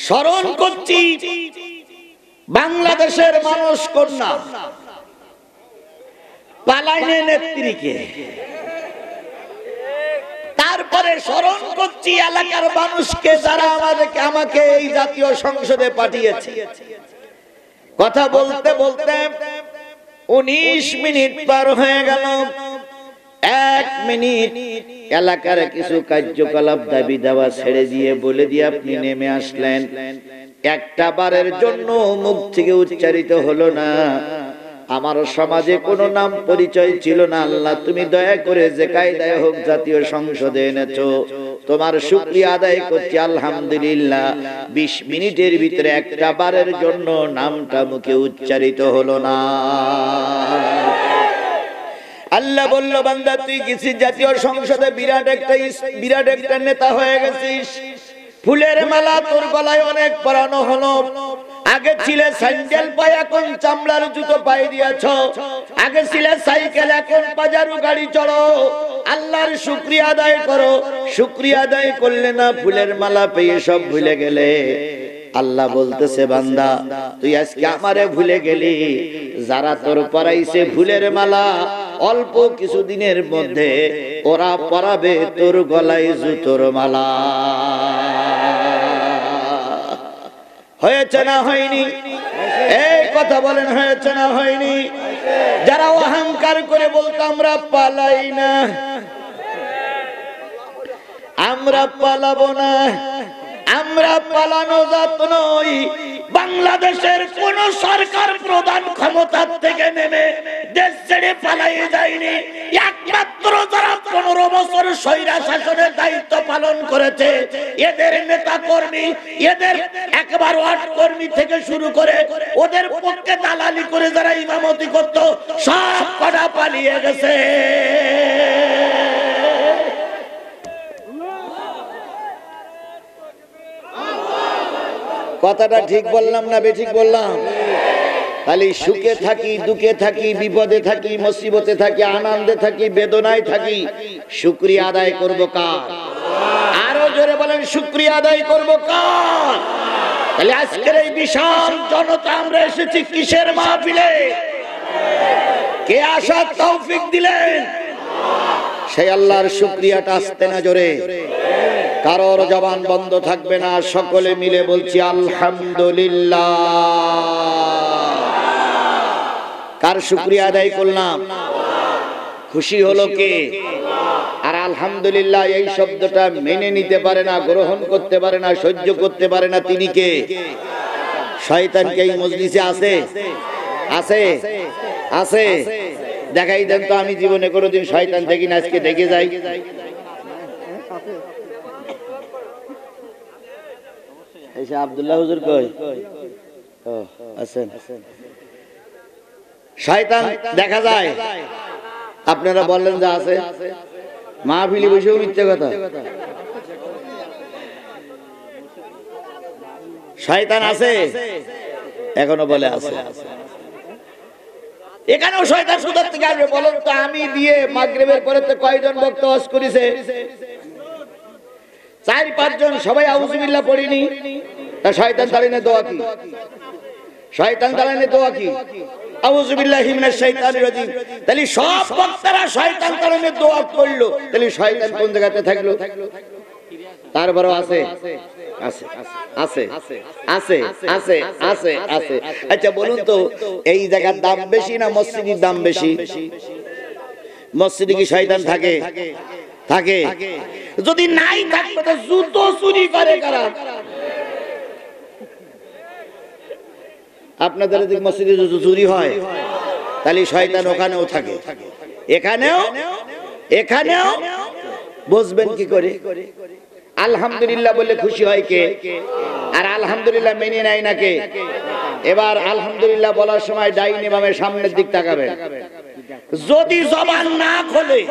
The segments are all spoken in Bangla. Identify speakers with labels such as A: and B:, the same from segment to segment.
A: স্মরণ করছি বাংলাদেশের মানুষ কন্যা পালাইনে নেত্রীকে। তারপরে স্মরণ করছি এলাকার মানুষকে যারা আমাকে এই জাতীয় সংসদে পাঠিয়েছে। কথা বলতে বলতে 19 মিনিট পার হয়ে গেল। 1 মিনিট এলাকার কিছু কার্যকলাপ দাবি দাওয়া ছেড়ে দিয়ে বলে দিয়ে আপনি নেমে আসলেন। একটা বারের জন্য মুখ থেকে উচ্চারিত হলো না আমার সমাজে কোনো নাম পরিচয় ছিল না। আল্লাহ তুমি দয়া করে যে কায়দায় হোক জাতীয় সংসদে এনেছো, তোমার শুকরিয়া আদায় করছি আলহামদুলিল্লাহ। 20 মিনিটের ভিতরে একটা বারের জন্য নামটা মুখে উচ্চারিত হলো না। আল্লাহ বলল, বান্দা তুই গেছিস জাতীয় সংসদে, বিরাট একটা নেতা হয়ে গেছিস। ফুলের মালা তোর গলায় অনেক পরানো হলো। আগে ছিলে স্যান্ডেল পায়ে, এখন চামড়ার জুতো পায়ে দিয়েছ। আগে ছিলে সাইকেল, এখন বাজারু গাড়ি চড়ো। আল্লাহর শুকরিয়া আদায় করো। শুকরিয়া আদায় করলে না, ফুলের মালা পেয়ে সব ভুলে গেলে। আল্লাহ বলতেছে, বান্দা তুই আজকে আমারে ভুলে গেলি। যারা তোর পরাইছে ফুলের মালা, অল্প কিছুদিনের মধ্যে ওরা পরাবে তোর গলায় জুতোর মালা। হয়েছে না হয়নি? এই কথা বলেন, হয়েছে না হয়নি? যারা অহংকার করে বলতো আমরা পালাই না, আমরা পালাবো না, আমরা পালানো জাত নই। বাংলাদেশের কোন সরকার প্রধান ক্ষমতার থেকে নেমে দেশ ছেড়ে পালিয়ে যায়নি। একমাত্র যারা 15 বছর স্বৈরা শাসনের দায়িত্ব পালন করেছে, এদের নেতা কর্মী, এদের একবার ওয়ার্ড কর্মী থেকে শুরু করে ওদের পক্ষে দালালি করে যারা ইমামতি করত, সব কটা পালিয়ে গেছে। কথাটা ঠিক বললাম না বেঠিক বললাম? খালি সুখে থাকি, দুঃখে থাকি, বিপদে থাকি, মুসিবতে থাকি, আনন্দে থাকি, বেদনায় থাকি, শুকরিয়া আদায় করব কার? আরো জোরে বলেন, শুকরিয়া আদায় করব কার? তাহলে আজকের এই বিশাল জনতা আমরা এসেছি কিসের মাহফিলে? কে আসার তৌফিক দিলেন? সেই আল্লাহর শুকরিয়াটা আসতে না জোরে। কারোর জবান বন্ধ থাকবে না, সকলে মিলে বলছি আলহামদুলিল্লাহ। কার শুকরিয়া আদায় করলাম? খুশি হলো কে? আর আলহামদুলিল্লাহ এই শব্দটা মেনে নিতে পারে না, গ্রহণ করতে পারে না, সহ্য করতে পারে না, তিনি কে? শয়তান। কে এই মজলিসে আছে? আছে? আছে? দেখাই দেন তো। আমি জীবনে কোনোদিন শয়তান দেখি না, আজকে দেখে যাই। আব্দুল্লাহ হুজুর কই? আছেন? শয়তান দেখা যায়? আপনারা বললেন যে আছে। মাহফিলে বসেও মিথ্যে কথা। শয়তান আছে? এখনো বলে আছে। এখানেও শয়তান কোথা থেকে আসবে বলেন তো? আমি দিয়ে মাগরিবের পরে তো কয়জন বক্তা ওয়াজ করেছে? 4-5 জন, সবাই আউযুবিল্লাহ পড়িনি। তা শয়তান দাঁড়ানে দোয়া কি? শয়তান দাঁড়ানে দোয়া কি? আউযুবিল্লাহি মিনাশ শাইতানির রাজিম। তাহলে সব বক্তারা শয়তান দাঁড়ানে দোয়া করলো, তাহলে শয়তান কোন জায়গাতে থাকলো? তারপরও আছে, আছে, আছে, আছে, আছে, আছে, আছে। আচ্ছা বলুন তো, এই জায়গার দাম বেশি না মসজিদের দাম বেশি? মসজিদে কি শয়তান থাকে? থাকে। যদি নাই থাকতো তো জুতো চুরি করে কারা? আপনাদের দিকে মসজিদে জুতো চুরি হয়, তাহলে শয়তান ওখানেও থাকে। এখানেও বুঝবেন কি করে? আলহামদুলিল্লাহ বলে খুশি হয় কে? আর আলহামদুলিল্লাহ মেনে নেয় না কে? এবার আলহামদুলিল্লাহ বলার সময় ডাইনে বামে সামনের দিক তাকাবেন। যদি জবান না খোলে,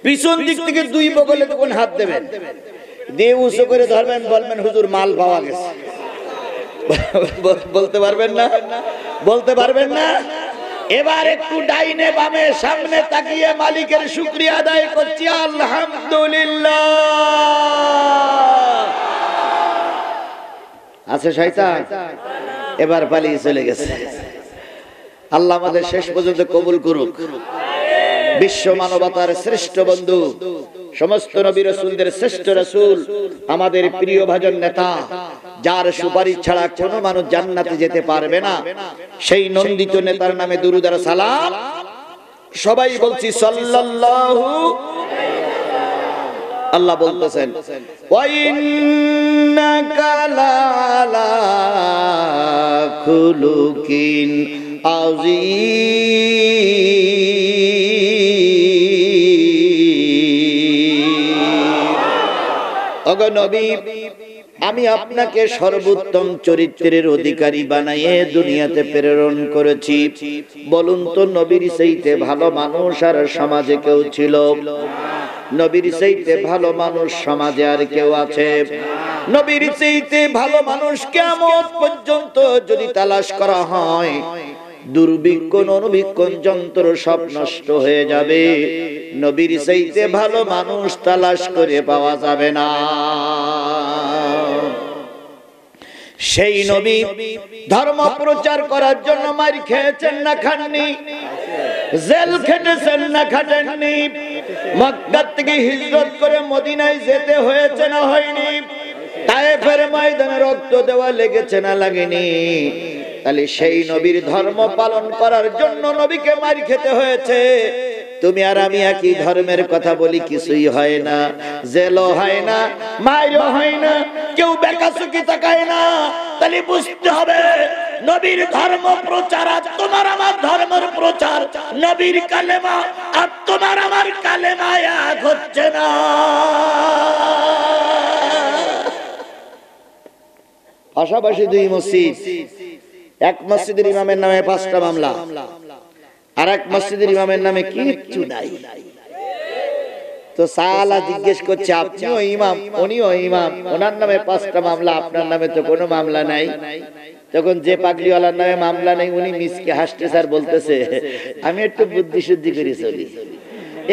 A: পিছন দিক থেকে 2 বগলে তখন হাত দেবেন, দিয়ে উঁচু করে ধরবেন, বলবেন হুজুর মাল পাওয়া গেছে। বলতে পারবেন না? বলতে পারবেন না? এবার একটু ডাইনে বামে সামনে তাকিয়ে মালিকের শুকরিয়া আদায় করছি আলহামদুলিল্লাহ। আছে শয়তান? এবার পালিয়ে চলে গেছে। আল্লাহ আমাদের শেষ পর্যন্ত কবুল করুক। বিশ্ব মানবতার শ্রেষ্ঠ বন্ধু, সমস্ত নবী রাসূলদের শ্রেষ্ঠ রাসূল, আমাদের প্রিয় ভাজন নেতা, যার সুপারিশ ছাড়া কোনো মানুষ জান্নাতে যেতে পারবে না, সেই নন্দিত নেতার নামে দুরূদ আর সালাম সবাই বলছি সাল্লাল্লাহু। আল্লাহ বলতেছেন ওয়া ইন্নাকা লালা খুলুকিন আযীম। ওগো নবী, আমি আপনাকে সর্বোত্তম চরিত্রের অধিকারী বানিয়ে দুনিয়াতে প্রেরণ করেছি। বলুন তো নবীর চাইতে ভালো মানুষ আর সমাজে কেউ ছিল? নবীর চাইতে ভালো মানুষ সমাজে আর কেউ আছে? নবীর চাইতে ভালো মানুষ কিয়ামত পর্যন্ত যদি তালাশ করা হয়, দুর্ভিক্ষণ অনুবীক্ষণ যন্ত্র সব নষ্ট হয়ে যাবে। নবীর চাইতে ভালো মানুষ তালাশ করে পাওয়া যাবে না। সেই নবী ধর্ম প্রচার করার জন্য মার খেয়েছেন না খাননি? জেল খেটেছেন না খাটেননি? মক্কা থেকে হিজরত করে মদিনায় যেতে হয়েছে না হয়নি? তায়েফের ময়দানে রক্ত দেওয়া লেগেছে না লাগেনি? তাহলে সেই নবীর ধর্ম পালন করার জন্য নবীকে মার খেতে হয়েছে। তুমি আর আমি একই ধর্মের কথা বলি, কিছুই হয় না, জেলও হয় না, মাইরও হয় না, কেউ বেকাসুকি তাকায় না। তাহলে বুঝতে হবে নবীর ধর্ম প্রচার আর তোমার আমার ধর্মের প্রচার, নবীর কালেমা আর তোমার আমার কালেমা এক হচ্ছে না। পাশাপাশি দুই মসজিদ, এক মসজিদের ইমামের নামে 5টা মামলা, আর এক মসজিদের ইমামের নামে কিচ্ছু নাই। তো সালা জিজ্ঞেস করছে, আপনিও ইমাম, উনিও ইমাম, ওনার নামে 5টা মামলা, আপনার নামে তো কোনো মামলা নাই। তখন যে পাগলিওয়ালার নামে মামলা নেই উনি মিসকে হাসতে স্যার বলতেছে, আমি একটু বুদ্ধি শুদ্ধি করে চলি,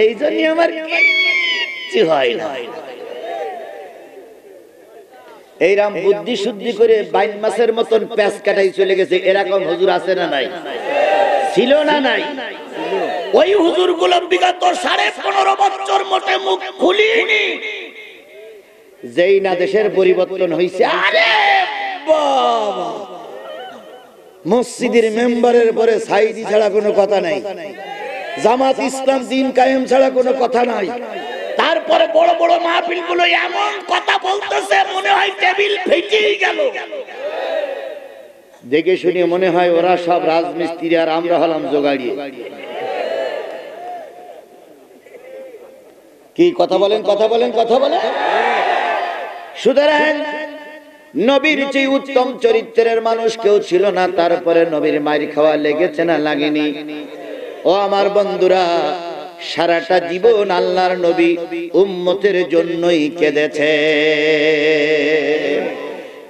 A: এই জন্যই আমার কিচ্ছু হয় না। এইরাম বুদ্ধি শুদ্ধি করে বাইন মাসের মতন প্যাঁচ কাটাই চলে গেছে। এরকম হুজুর আছে না নাই? ছিল না নাই? ওই হুজুরগুলো বিগত 15.5 বছর মোটে মুখ খুলিনি। যেই না দেশের পরিবর্তন হইছে, আরে বাবা, মসজিদের মেম্বারের পরে সাইদি ছাড়া কোনো কথা নাই, জামাত ইসলাম দিন কায়েম ছাড়া কোনো কথা নাই। তারপরে বড় বড় মাহফিল গুলো এমন কথা বলতেছে মনে হয় টেবিল ফেটেই গেল। দেখে শুনে মনে হয় ওরা সব রাজমিস্ত্রি আর আমরা হলাম জোগাড়িয়ে। কি কথা বলেন, কথা বলেন, কথা বলেন। সুতরাং নবীর যে উত্তম চরিত্রের মানুষ কেউ ছিল না, তারপরে নবীর মার খাওয়া লেগেছে না লাগেনি? ও আমার বন্ধুরা, সারাটা জীবন আল্লাহর নবী উম্মতের জন্যই কেঁদেছে।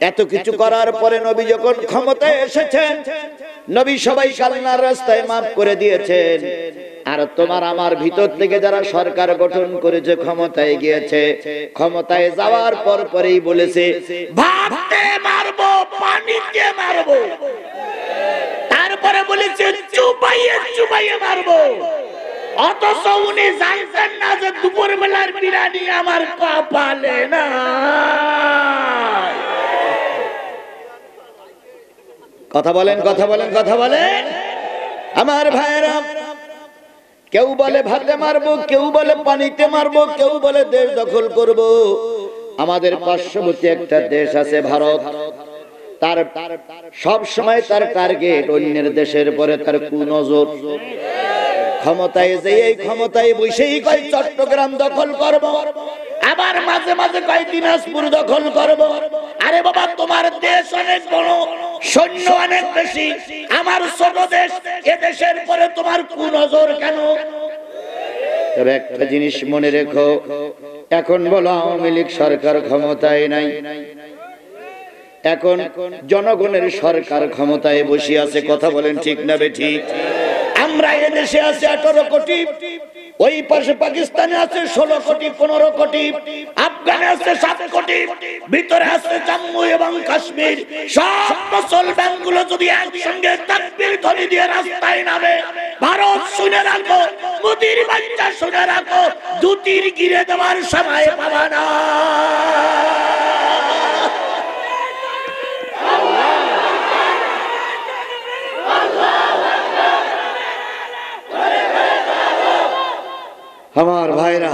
A: এত কিছু করার পরে নবী যখন ক্ষমতায় এসেছেন, নবী সবাইকে আল্লাহর রাস্তায় মাফ করে দিয়েছেন। আর তোমার আমার ভিতর থেকে যারা সরকার গঠন করেছে, ক্ষমতায় গিয়েছে, ক্ষমতায় যাওয়ার পর পরেই বলেছে ভাতে মারবো, পানিতে মারবো, তারপরে বলেছে চুপাইয়ে চুপাইয়ে মারবো। অথচ উনি জানতেন না যে দুপুর বেলার বিরিয়ানি আমার কপালে না। কথা বলেন, কথা বলেন, কথা বলেন। আমার ভাইরা, কেউ বলে ভাতে মারবো, কেউ বলে পানিতে মারবো, কেউ বলে দেশ দখল করব। আমাদের পার্শ্ববর্তী একটা দেশ আছে ভারত, তার সব সময় তার টার্গেট অন্যের দেশের পরে তার কুনজর। ক্ষমতায় যে এই ক্ষমতায় বসেই কয় চট্টগ্রাম দখল করব, আবার মাঝে মাঝে কয় দিনাজপুর দখল করব। আরে বাবা, তোমার দেশ অনেক বড়, সৈন্য অনেক বেশি, আমার ছোট দেশ, এ দেশের পরে তোমার কুনজর কেন? তবে একটা জিনিস মনে রেখো, এখন বলো আওয়ামী লীগ সরকার ক্ষমতায় নাই, এখন জনগণের সরকার ক্ষমতায় বসে আছে। কথা বলেন ঠিক না বেঠিক? আমরা এদেশে আছে 18 কোটি, ওই পাশে পাকিস্তানে আছে 16 কোটি 15 কোটি, আফগানে আছে 7 কোটি, ভিতরে আছে জম্মু এবং কাশ্মীর। সব মুসলমান গুলো যদি একসঙ্গে তাকবীর ধ্বনি দিয়ে রাস্তায় নামে, ভারত শুনে রাখো, মোদির বাচ্চা শুনে রাখো, দুতির গিরে দেওয়ার সময় পাবা না। আমার ভাইরা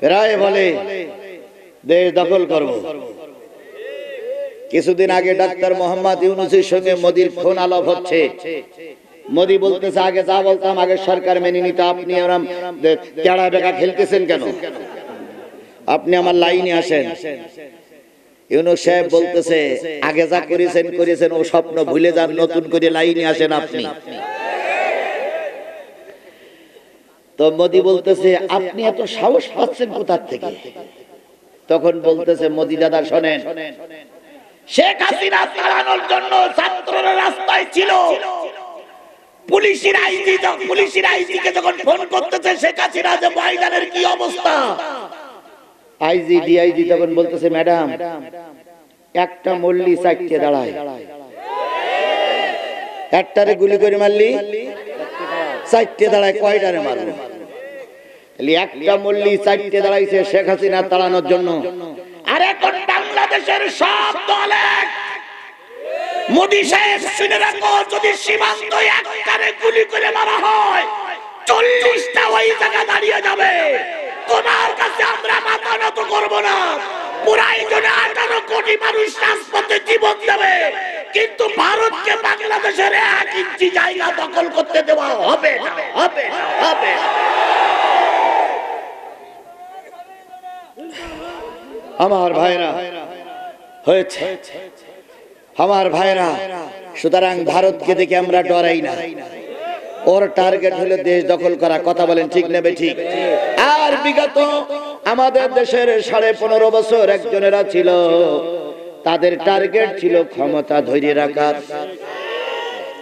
A: প্রায় বলে দেশ দখল করব। কিছুদিন আগে ডাক্তার মোহাম্মদ ইউনূসের সঙ্গে মোদির ফোন আলাপ হচ্ছে। মোদি বলতেছে, আগে যা বলতাম আগে সরকার মেনে নিত, আপনি এরকম তেড়া বেকা খেলতেছেন কেন? আপনি আমার লাইনে আসেন। ইউনূস সাহেব বলতেছে, আগে যা করেছেন ও স্বপ্ন ভুলে যান, নতুন করে লাইনে আসেন আপনি। তো মোদি বলতেছে, আপনি এত সাহস পাচ্ছেন কোথা থেকে? তখন বলতেছে, মোদি দাদা শোনেন, শেখ হাসিনা তাড়ানোর জন্য ছাত্ররা রাস্তায় ছিল, পুলিশের আইজিকে যখন ফোন করতেছে শেখ হাসিনা যে ময়দানের কি অবস্থা, আইজি ডিআইজি তখন বলতেছে, ম্যাডাম একটা মল্লি চারটে দাঁড়ায়, একটারে গুলি করে মারলি চারটে দাঁড়ায়, কয়টারে মারলো? একটা মল্লি চারটে দাঁড়াইছে শেখ হাসিনা তাড়ানোর জন্য। আর এখন বাংলাদেশের সব দল এক। মোদি সাহেব শুনে রাখো, যদি সীমান্ত একটারে গুলি করে মারা হয় 40টা ওই জায়গা দাঁড়িয়ে যাবে। তোমার কাছে আমরা মাথা নত করবো না। প্রয়োজনে 18 কোটি মানুষ রাজপথে জীবন দেবে, কিন্তু ভারতকে বাংলাদেশের 1 ইঞ্চি জায়গা দখল করতে দেওয়া হবে না, হবে না, হবে না। আমার ভাইরা হয়েছে, আমার ভাইরা, সুতরাং ভারতকে দেখে আমরা ডরাই না। ওর টার্গেট হলো দেশ দখল করা। কথা বলেন ঠিক নেবে ঠিক? আর বিগত আমাদের দেশের 15.5 বছর একজনেরা ছিল, তাদের টার্গেট ছিল ক্ষমতা ধরে রাখার।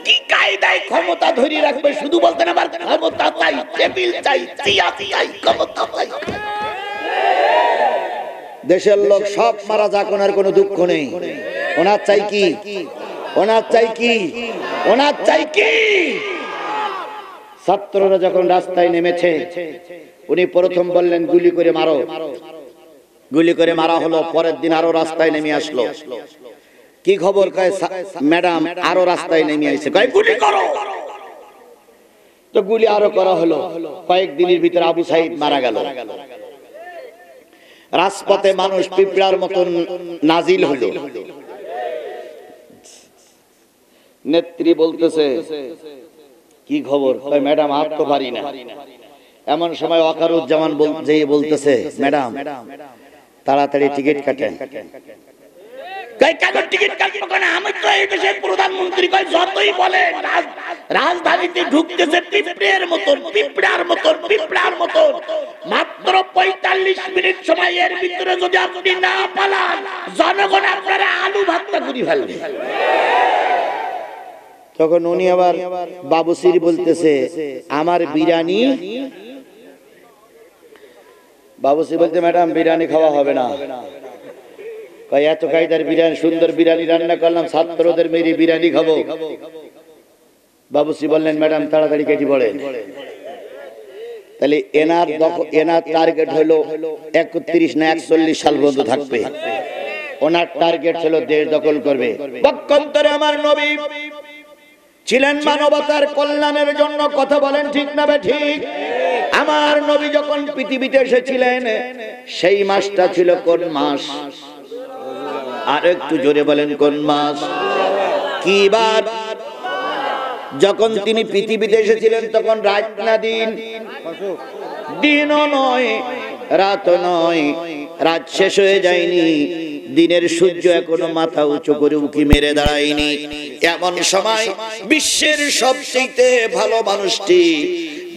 A: কি কায়দায় ক্ষমতা ধরে রাখবে? শুধু বলতেন আমার ক্ষমতা চাই, টেবিল চাই, চেয়ার চাই, ক্ষমতা চাই। দেশের লোক সব মারা যাক, ওনার কোনো দুঃখ নেই। ওনার চাই কি? ওনার চাই কি? ওনার চাই কি? ছাত্ররা যখন রাস্তায় নেমেছে, উনি প্রথম বললেন গুলি করে মারো। গুলি করে মারা হলো। পরের দিন আরো রাস্তায় নেমে আসলো। কি খবর? কয় ম্যাডাম আরো রাস্তায় নেমে আসছে, কয় গুলি করো। তো গুলি আরো করা হলো। কয়েকদিনের ভিতরে আবু সাইদ মারা গেল। রাজপথে মানুষ পিঁপড়ার মতন নাজিল হলো। নেত্রী বলতেছে, কি খবর? কয় ম্যাডাম আর তো পারি না। এমন সময় ওয়াকারুজ্জামান বলতেছে, ম্যাডাম তাড়াতাড়ি টিকিট কাটেন। আমি তো এই দেশের প্রধানমন্ত্রী, যতই বলেন রাজধানীতে ঢুকতেছে পিঁপড়ের মতন, পিঁপড়ার মতন, পিঁপড়ার মতন। মাত্র 45 মিনিট সময়, এর ভিতরে যদি আপনি না পালান জনগণ আপনারা আলু ভাতটা করে ফেলবে। তখন উনি আবার বাবুসির বলতেছে, আমার বিরিয়ানি। বাবুসি বলতে, ম্যাডাম বিরিয়ানি খাওয়া হবে না। এত কায়দার বিরিয়ানি, সুন্দর বিরিয়ানি রান্না করলাম, ছাত্রদের মেরে বিরিয়ানি খাবো। বাবুসি বললেন, ম্যাডাম তাড়াতাড়ি কেটে পড়েন। তাহলে এনার টার্গেট হলো 31 না 41 সাল পর্যন্ত থাকবে। ওনার টার্গেট হলো দেশ দখল করবে। পক্ষান্তরে আমার নবী ছিলেন মানবতার কল্যাণের জন্য। কথা বলেন ঠিক না ঠিক? আমার নবী যখন পৃথিবীতে এসেছিলেন, সেই মাসটা ছিল কোন মাস? আর একটু জোরে বলেন, কোন মাস? কি বার? যখন তিনি পৃথিবীতে এসেছিলেন তখন রাত না দিন? দিনও নয়, রাত নয়, রাত শেষ হয়ে যায়নি, দিনের সূর্য এখনো মাথা উঁচু করে উঁকি মেরে দাঁড়ায়নি। এমন সময় বিশ্বের সবচেয়ে ভালো মানুষটি,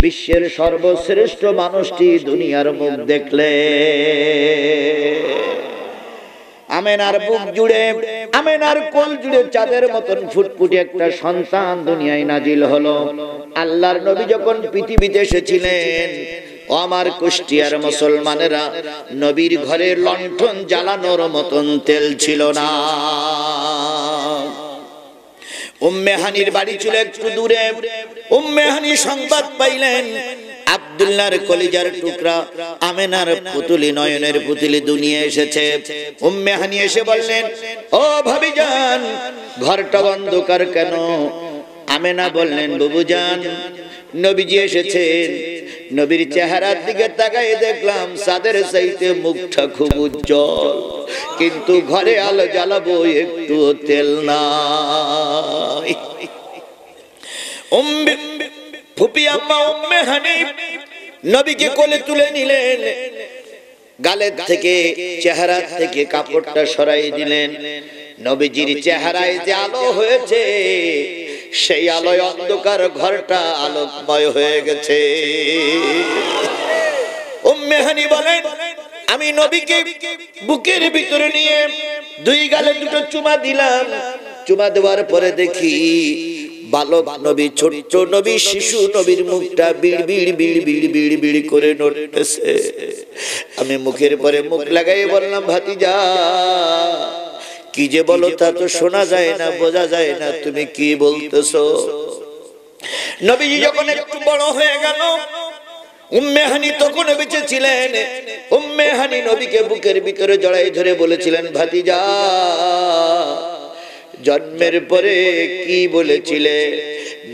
A: বিশ্বের সর্বশ্রেষ্ঠ মানুষটি দুনিয়ার মুখ দেখলে। আমেনার বুক জুড়ে, আমেনার কোল জুড়ে চাঁদের মতন ফুটফুটে একটা সন্তান দুনিয়ায় নাজিল হলো। আল্লাহর নবী যখন পৃথিবীতে এসেছিলেন, ও আমার কুষ্টিয়ার মুসলমানেরা, নবীর ঘরে লণ্ঠন জ্বালানোর মতন তেল ছিল না। উম্মে হানির বাড়ি ছিল একটু দূরে। উম্মে হানি সংবাদ পাইলেন আব্দুল্লাহর কলিজার টুকরা আমেনার পুতুলি, নয়নের পুতুলি দুনিয়া এসেছে। উম্মে হানি এসে বললেন, ও ভাবিজান, ঘরটা অন্ধকার কেন? আমেনা বললেন, বুবুজান, নবীজি এসেছেন। নবীর চেহারার দিকে তাকায় দেখলাম চাঁদের চাইতে মুখটা খুব উজ্জ্বল, কিন্তু ঘরে আলো জ্বালাবো একটু তেল নাই। ফুপি আম্মা উম্মে হানি নবীকে কোলে তুলে নিলেন, গালের থেকে, চেহারা থেকে কাপড়টা সরাই দিলেন। নবীজির চেহারায় যে আলো হয়েছে, সেই আলোয় অন্ধকার ঘরটা আলোকময় হয়ে গেছে। উম্মে হানি বলেন, আমি নবীকে বুকের ভিতরে নিয়ে দুই গালে দুটো চুমা দিলাম। চুমা দেওয়ার পরে দেখি বালক নবী, ছোট্ট নবী, শিশু নবীর মুখটা বিড় বিড় বিড় বিড় বিড় বিড় করে নড়তেছে। আমি মুখের পরে মুখ লাগাই বললাম, ভাতিজা, কি যে বলো তা তো শোনা যায় না, বোঝা যায় না, তুমি কি বলতেছো? নবীজি যখন একটু বড় হয়ে গেল, উম্মে হানি তখন বেঁচে ছিলেন। উম্মে হানি নবীকে বুকের ভিতরে জড়াই ধরে বলেছিলেন, ভাতিজা, জন্মের পরে কি বলেছিলে?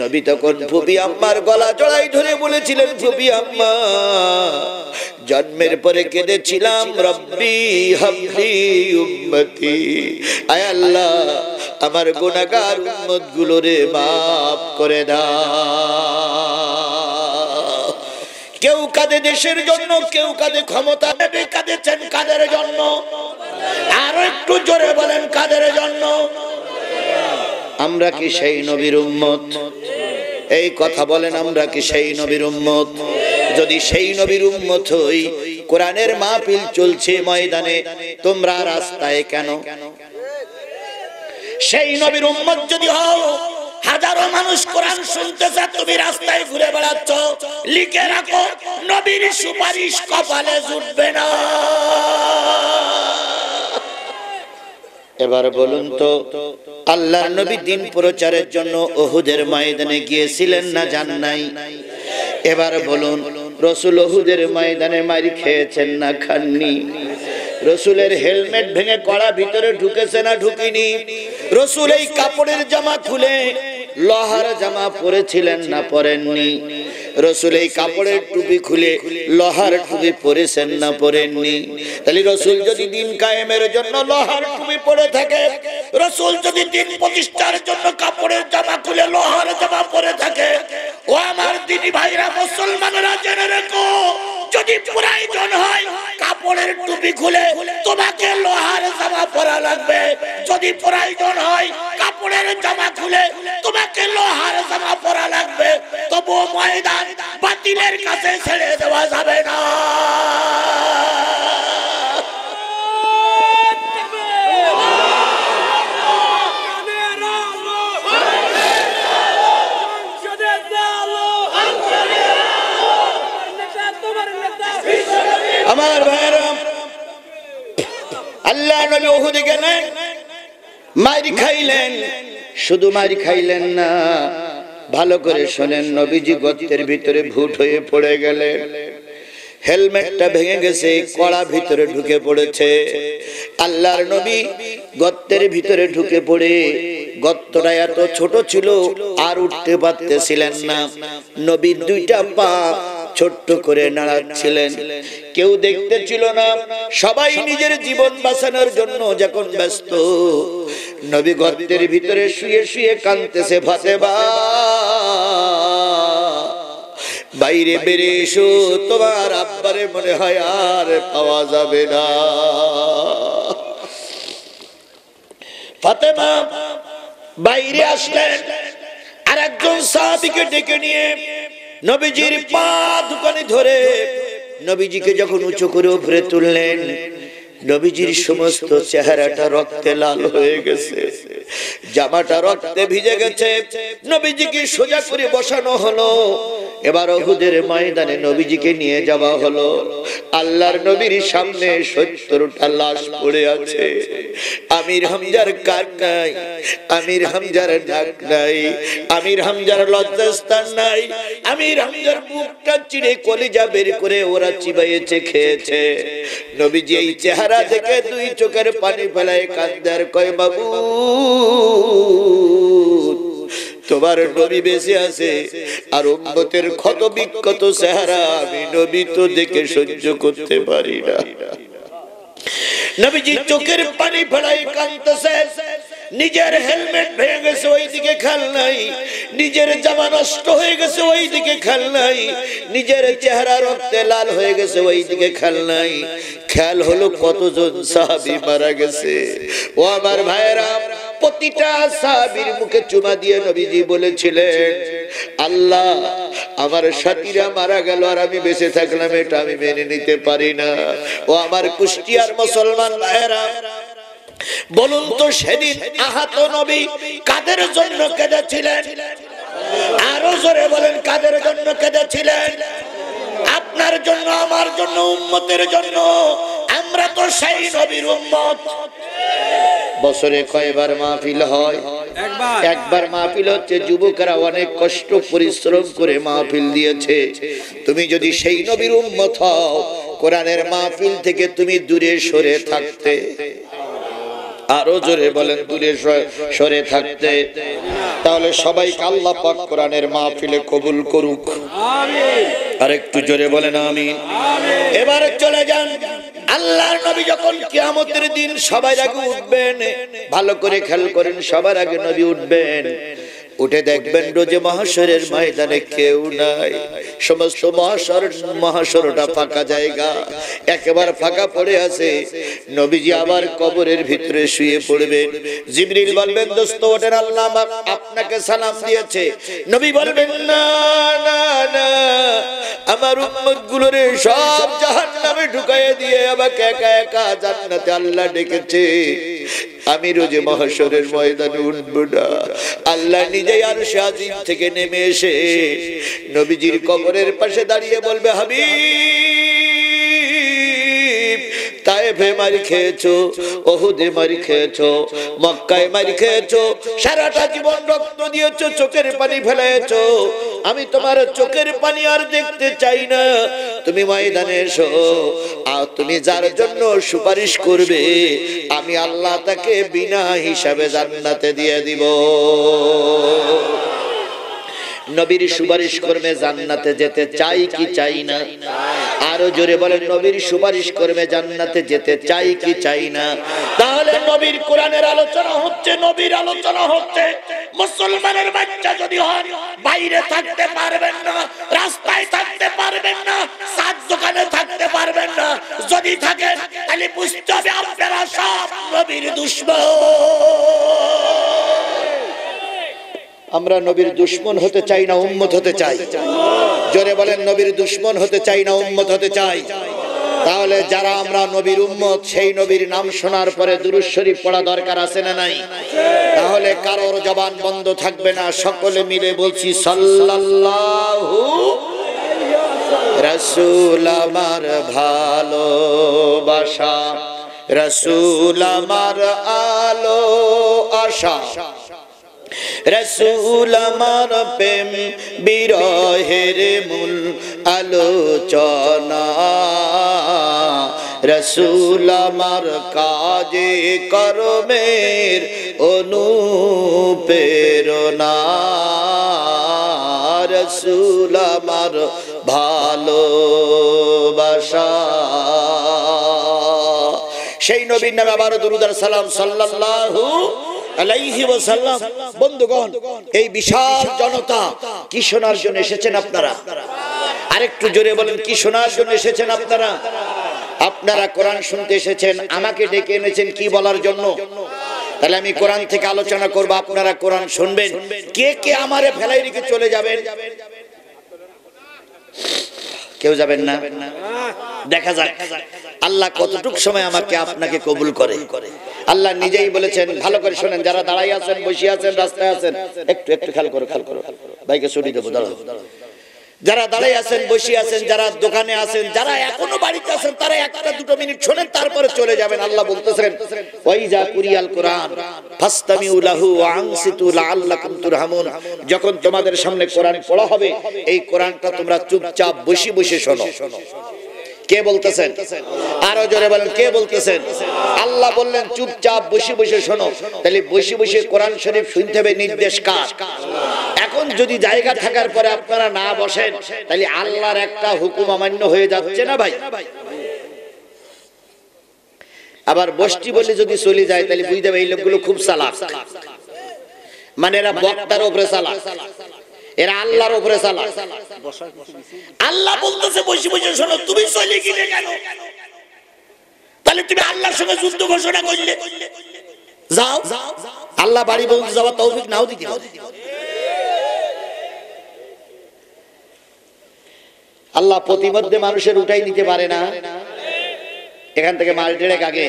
A: নবী তখন ফুপি আম্মার গলা জড়াই ধরে বলেছিলেন, ফুপি আম্মা, জন্মের পরে কেঁদেছিলাম, রব্বি হাবলি উম্মতি, আয় আল্লাহ, আমার গুনাহগার উম্মত গুলোরে মাফ করে দাও। কেউ কাঁদে দেশের জন্য, কেউ কাঁদে ক্ষমতা। নবী কাঁদেছেন কাদের জন্য? আরো একটু জোরে বলেন, কাদের জন্য? আমরা কি সেই নবীর উম্মত? এই কথা বলেন, আমরা কি সেই নবীর উম্মত? যদি সেই নবীর উম্মত হই, কোরআনের মাহফিল চলছে ময়দানে, তোমরা রাস্তায় কেন? সেই নবীর উম্মত যদি হও, হাজারো মানুষ কোরআন শুনতেছে, তুমি রাস্তায় ঘুরে বেড়াচ্ছ, লিখে রাখো, নবীর সুপারিশ কপালে জুটবে না। এবার বলুন তো, আল্লাহর নবী দিন প্রচারের জন্য উহুদের ময়দানে গিয়েছিলেন না যান নাই? এবার বলুন, রাসূল উহুদের ময়দানে মার খেয়েছেন না খাননি? রাসূলের হেলমেট ভেঙে কড়া ভিতরে ঢুকেছে না ঢুকিনি? রাসূল এই কাপড়ের জামা খুলে লোহার জামা পরেছিলেন না পরেননি? রাসূল এই কাপড়ের টুপি খুলে লোহার টুপি পরেছেন না পরেননি? তাহলে রাসূল যদি দিন কায়েমের জন্য লোহার টুপি পরে থাকে, রাসূল যদি দিন প্রতিষ্ঠার জন্য কাপড়ের জামা খুলে লোহার জামা পরে থাকে, ও আমার দিদি ভাইরা, মুসলমানরা জেনে রেখো, যদি প্রয়োজন হয় কাপড়ের টুপি খুলে তোমাকে লোহার জামা পরা লাগবে। যদি প্রয়োজন হয় কাপড়ের জামা খুলে তোমাকে লোহার জামা পরা লাগবে, তবু ময়দান বাতিলের কাছে ছেড়ে দেওয়া যাবে না। আমার ভাইরা, আল্লাহ নবী উহুদে গেলেন, মার খাইলেন। শুধু মার খাইলেন না, ভালো করে শোনেন, নবীজি গর্তের ভিতরে ভুট হয়ে পড়ে গেলেন। হেলমেটটা ভেঙে গেছে, কড়া ভিতরে ঢুকে পড়েছে। আল্লাহর নবী গর্তের ভিতরে ঢুকে পড়ে, গর্তটা এত ছোট ছিল আর উঠতে পারতেছিলেন না। নবীর দুইটা পা ছোট্ট করে নাড়াচ্ছিলেন, কেউ দেখতে ছিল না, সবাই নিজের জীবন বাঁচানোর জন্য যখন ব্যস্ত। নবী গর্তের ভিতরে শুয়ে শুয়ে কাঁদতেছে, ফাতেমা বাইরে বেরিয়ে এসো, তোমার আব্বারে মনে হয় আর পাওয়া যাবে না। ফাতেমা বাইরে আসলেন, আর একজন সাহাবীকে ডেকে নিয়ে নবীজির পা দুখানি ধরে নবীজিকে যখন উঁচু করে উপরে তুললেন, নবীজির সমস্ত চেহারাটা রক্তে লাল হয়ে গেছে, জামাটা রক্তে ভিজে গেছে। নবীজিকে সোজা করে বসানো হলো। এবার উহুদের ময়দানে নবীজিকে নিয়ে যাওয়া হলো। আল্লাহর নবীর সামনে 70টা লাশ পড়ে আছে। আমির হামজার কান নাই, আমির হামজার নাক নাই, আমির হামজার লজ্জাস্থান নাই, আমির হামজার বুকটা চিরে কলিজা বের করে ওরা চিবাইয়েছে, খেয়েছে। নবীজি এই চেহারা দেখে দুই চোখের পানি ফেলায় কাঁদে আর কয়, বাবু তোমার নবী বেঁচে আছে, আর উম্মতের ক্ষত বিক্ষত চেহারা আমি নবী তো দেখে সহ্য করতে পারি না। নবীজি চোখের পানি ফেলায় কাঁদতেছে। নিজের হেলমেট ভেঙে গেছে, ওইদিকে খেয়াল নাই। নিজের জামা নষ্ট হয়ে গেছে, ওইদিকে খেয়াল নাই। নিজের চেহারা রক্তে লাল হয়ে গেছে, ওইদিকে খেয়াল নাই। খেয়াল হলো কতজন সাহাবী মারা গেছে। ও আমার ভাইয়েরা, প্রতিটা সাহাবীর মুখে চুমা দিয়ে নবীজি বলেছিলেন, আল্লাহ আমার সাথীরা মারা গেল আর আমি বেঁচে থাকলাম, এটা আমি মেনে নিতে পারি না। ও আমার কুষ্টিয়ার মুসলমান ভাইয়েরা, বলুন তো সেদিন আহত নবী কাদের জন্য কেঁদেছিলেন? আরো জোরে বলেন, কাদের জন্য কেঁদেছিলেন? আপনার জন্য, আমার জন্য, উম্মতের জন্য। আমরা তো সেই নবীর উম্মত। বছরে কয়বার মাহফিল হয়? একবার মাহফিল হচ্ছে। যুবকেরা অনেক কষ্ট পরিশ্রম করে মাহফিল দিয়েছে। তুমি যদি সেই নবীর উম্মত হও, কোরআনের মাহফিল থেকে তুমি দূরে সরে থাকতে। আরো জোরে বলেন, দূরে সরে থাকতে। তাহলে সবাইকে আল্লাহ পাক কোরআনের মাহফিলে কবুল করুক। আমিন। আর একটু জোরে বলেন আমিন। এবারে চলে যান। আল্লাহর নবী যখন কিয়ামতের দিন সবার আগে উঠবেন, ভালো করে খেয়াল করেন, সবার আগে নবী উঠবেন। উঠে দেখবেন রোজে মহাশরের ময়দানে কেউ নাই। সমস্ত মহাশরটা ফাঁকা জায়গা, একেবারে ফাঁকা পড়ে আছে। নবীজি আবার কবরের ভিতরে শুয়ে পড়বেন। জিবরিল বলবেন, দোস্ত ওঠেন, আল্লাহ আপনাকে সালাম দিয়েছে। নবী বলবেন, না না না, আমার উম্মতগুলোরে সব জাহান্নামে ঢুকাইয়ে দিয়ে আমাকে একা একা জান্নাতে আল্লাহ ডেকেছে। আমি রোজে মহাশরের ময়দানে উঠব না। আল্লাহ নিজেই আরশে আজিম থেকে নেমে এসে নবীজির কবরের পাশে দাঁড়িয়ে বলবে, হাবিব, তায়েফে মারি খেয়েছো, ওহুদে মারি খেয়েছো, মক্কায় মারি খেয়েছো, সারাটা জীবন রক্ত দিয়েছো, চোখের পানি ফেলেছো। আমি তোমার চোখের পানি আর দেখতে চাই না। তুমি ময়দানে এসো, আর তুমি যার জন্য সুপারিশ করবে আমি আল্লাহ তাকে বিনা হিসাবে জান্নাতে দিয়ে দিব। নবীর সুপারিশ করবে জান্নাতে যেতে চাই কি চাই না? আরো জোরে বলেন, নবীর সুপারিশ করবে জান্নাতে যেতে চাই কি চাই না? তাহলে নবীর কোরআনের আলোচনা হচ্ছে, নবীর আলোচনা হচ্ছে। মুসলমানের বাচ্চা যদি হন, বাইরে থাকতে পারবেন না, রাস্তায় থাকতে পারবেন না, সাত দোকানে থাকতে পারবেন না। যদি থাকেন তাহলে বুঝতে হবে আপনারা সব নবীর দুশমন। আমরা নবীর দুশমন হতে চাই না, উম্মত হতে চাই। জোরে বলেন, নবীর দুশমন হতে চাই না, উম্মত হতে চাই। তাহলে যারা আমরা নবীর উম্মত, সেই নবীর নাম শোনার পরে দুরূদ শরীফ পড়া দরকার আছে না নাই? তাহলে কারোর জবান বন্ধ থাকবে না। সকলে মিলে বলছি, সাল্লাল্লাহু রাসূল আমার ভালোবাসা, রাসূল আমার আলো আশা, রাসূল আমার প্রেম বিরহের মূল আলোচনা, রাসূল আমার কাজে কর্মের অনুপ্রেরণা, রাসূল আমার ভালোবাসা। সেই নবীর নামে আবারো দুরূদ আর সালাম, সাল্লাল্লাহু আলাইহি ওয়াসাল্লাম। বন্ধুগণ, এই বিশাল জনতা কি শোনার জন্য এসেছেন আপনারা? আরেকটু জোরে বলেন, কি শোনার জন্য এসেছেন আপনারা? আপনারা কোরআন শুনতে এসেছেন, আমাকে ডেকে এনেছেন কি বলার জন্য? তাহলে আমি কোরআন থেকে আলোচনা করব, আপনারা কোরআন শুনবেন। কে কে আমারে ফেলাই রেখে চলে যাবেন? কেউ যাবেন না? দেখা যাক আল্লাহ কতটুক সময় আমাকে আপনাকে কবুল করে। আল্লাহ নিজেই বলেছেন, ভালো করে শোনেন, যারা দাঁড়াই আছেন, বসে আছেন, রাস্তায় আছেন, একটু একটু খেয়াল করো, ভাইকে ছুটি দেবো, দাঁড়াও। যারা দাঁড়াই আছেন, বসে আছেন, যারা দোকানে আছেন, যারা এখনো বাড়িতে আছেন, তারা একটা দুটো মিনিট শোনেন, তারপরে চলে যাবেন। আল্লাহ বলতেছেন, ওয়াইজা কুরিয়াল কোরআন ফাসতামিউ লাহু ওয়া আনসিতু লাআল্লাকুম তুরহামুন। যখন তোমাদের সামনে কোরআন পড়া হবে, এই কোরআনটা তোমরা চুপচাপ বসে বসে শোনো। কে বলতেছেন? আরো জোরে বলেন, কে বলতেছেন? আল্লাহ বললেন চুপচাপ বসে বসে শোনো। তাহলে বসে বসে কোরআন শরীফ শুনতে হবে, নির্দেশ কার? এখন যদি জায়গা থাকার পরে আপনারা না বসেন, তাহলে আল্লাহর একটা হুকুম অমান্য হয়ে যাচ্ছে না ভাই? আবার বসতি বলে যদি চলে যায়, তাহলে বুঝতে হবে এই লোকগুলো খুব চালাক, মানে এরা বক্তার উপরে চালাক, এরা আল্লাহর উপরে চালাক। আল্লাহ বলতেছে বসে বসে শোনো, তুমি চলে গেলে কেন? তাহলে তুমি আল্লাহর সঙ্গে যুদ্ধ ঘোষণা করলে, যাও। আল্লাহ বাড়ি বলতে যাওয়ার তৌফিক নাও দিতে পারে। আল্লাহ প্রতিমধ্যে মানুষের উঠাই নিতে পারে না। এখান থেকে মাস দেড়েক আগে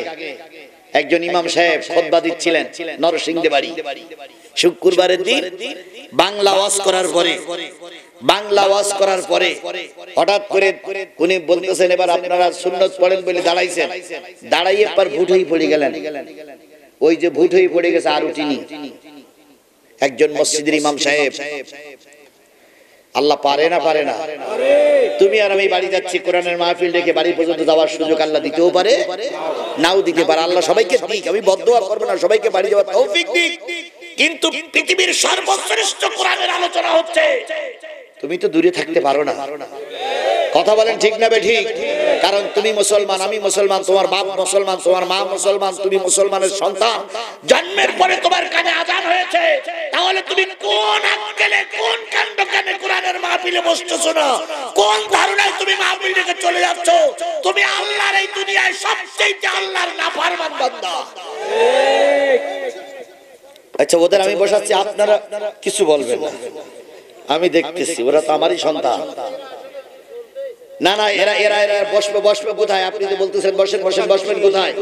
A: একজন ইমাম সাহেব খুতবা দিচ্ছিলেন নরসিংদী বাড়ি, শুক্রবারের দিন। বাংলা ওয়াজ করার পরে হঠাৎ করে উনি বলতেছেন, এবার আপনারা সুন্নত পড়েন বলে দাঁড়াইছেন, দাঁড়াইয়ে পর ভুট হয়ে পড়ে গেলেন। ওই যে ভুট হয়ে পড়ে গেছে আর উঠিনি। একজন মসজিদের ইমাম সাহেব, আল্লাহ পারে না? তুমি আর আমি বাড়ি যাচ্ছি, কোরআনের মাহফিল রেখে বাড়ি পর্যন্ত যাওয়ার সুযোগ আল্লাহ দিতেও পারে, নাও দিতে পারে। আল্লাহ সবাইকে দিক, আমি বদদোয়া করব না, সবাইকে বাড়ি যাওয়ার তৌফিক দিক। কিন্তু পৃথিবীর সর্বশ্রেষ্ঠ কোরআনের আলোচনা হচ্ছে, তুমি তো দূরে থাকতে পারো না। কথা বলেন ঠিক না বেঠিক? কারণ তুমি মুসলমান, আমি মুসলমান, তোমার বাপ মুসলমান, তোমার মা মুসলমান, তুমি মুসলমানের সন্তান। জন্মের পরে তোমার কানে আযান হয়েছে, তাহলে তুমি কোন আক্কেলে, কোন কাণ্ডজ্ঞানে কোরআনের মাহফিলে বসতেছো না? কোন ধারণায় তুমি মাহফিল থেকে চলে যাচ্ছ? তুমি আল্লাহর এই দুনিয়ায় সবচেয়ে আল্লাহর নাফরমান বান্দা। আচ্ছা, ওদের আমি বসাচ্ছি, আপনারা কিছু বলবেন না, আমি দেখতেছি, ওরা তো আমারই সন্তান। না না, এরা এরা এরা বসবে কোথায়? আপনি তো বলতেছেন বসবেন কোথায়?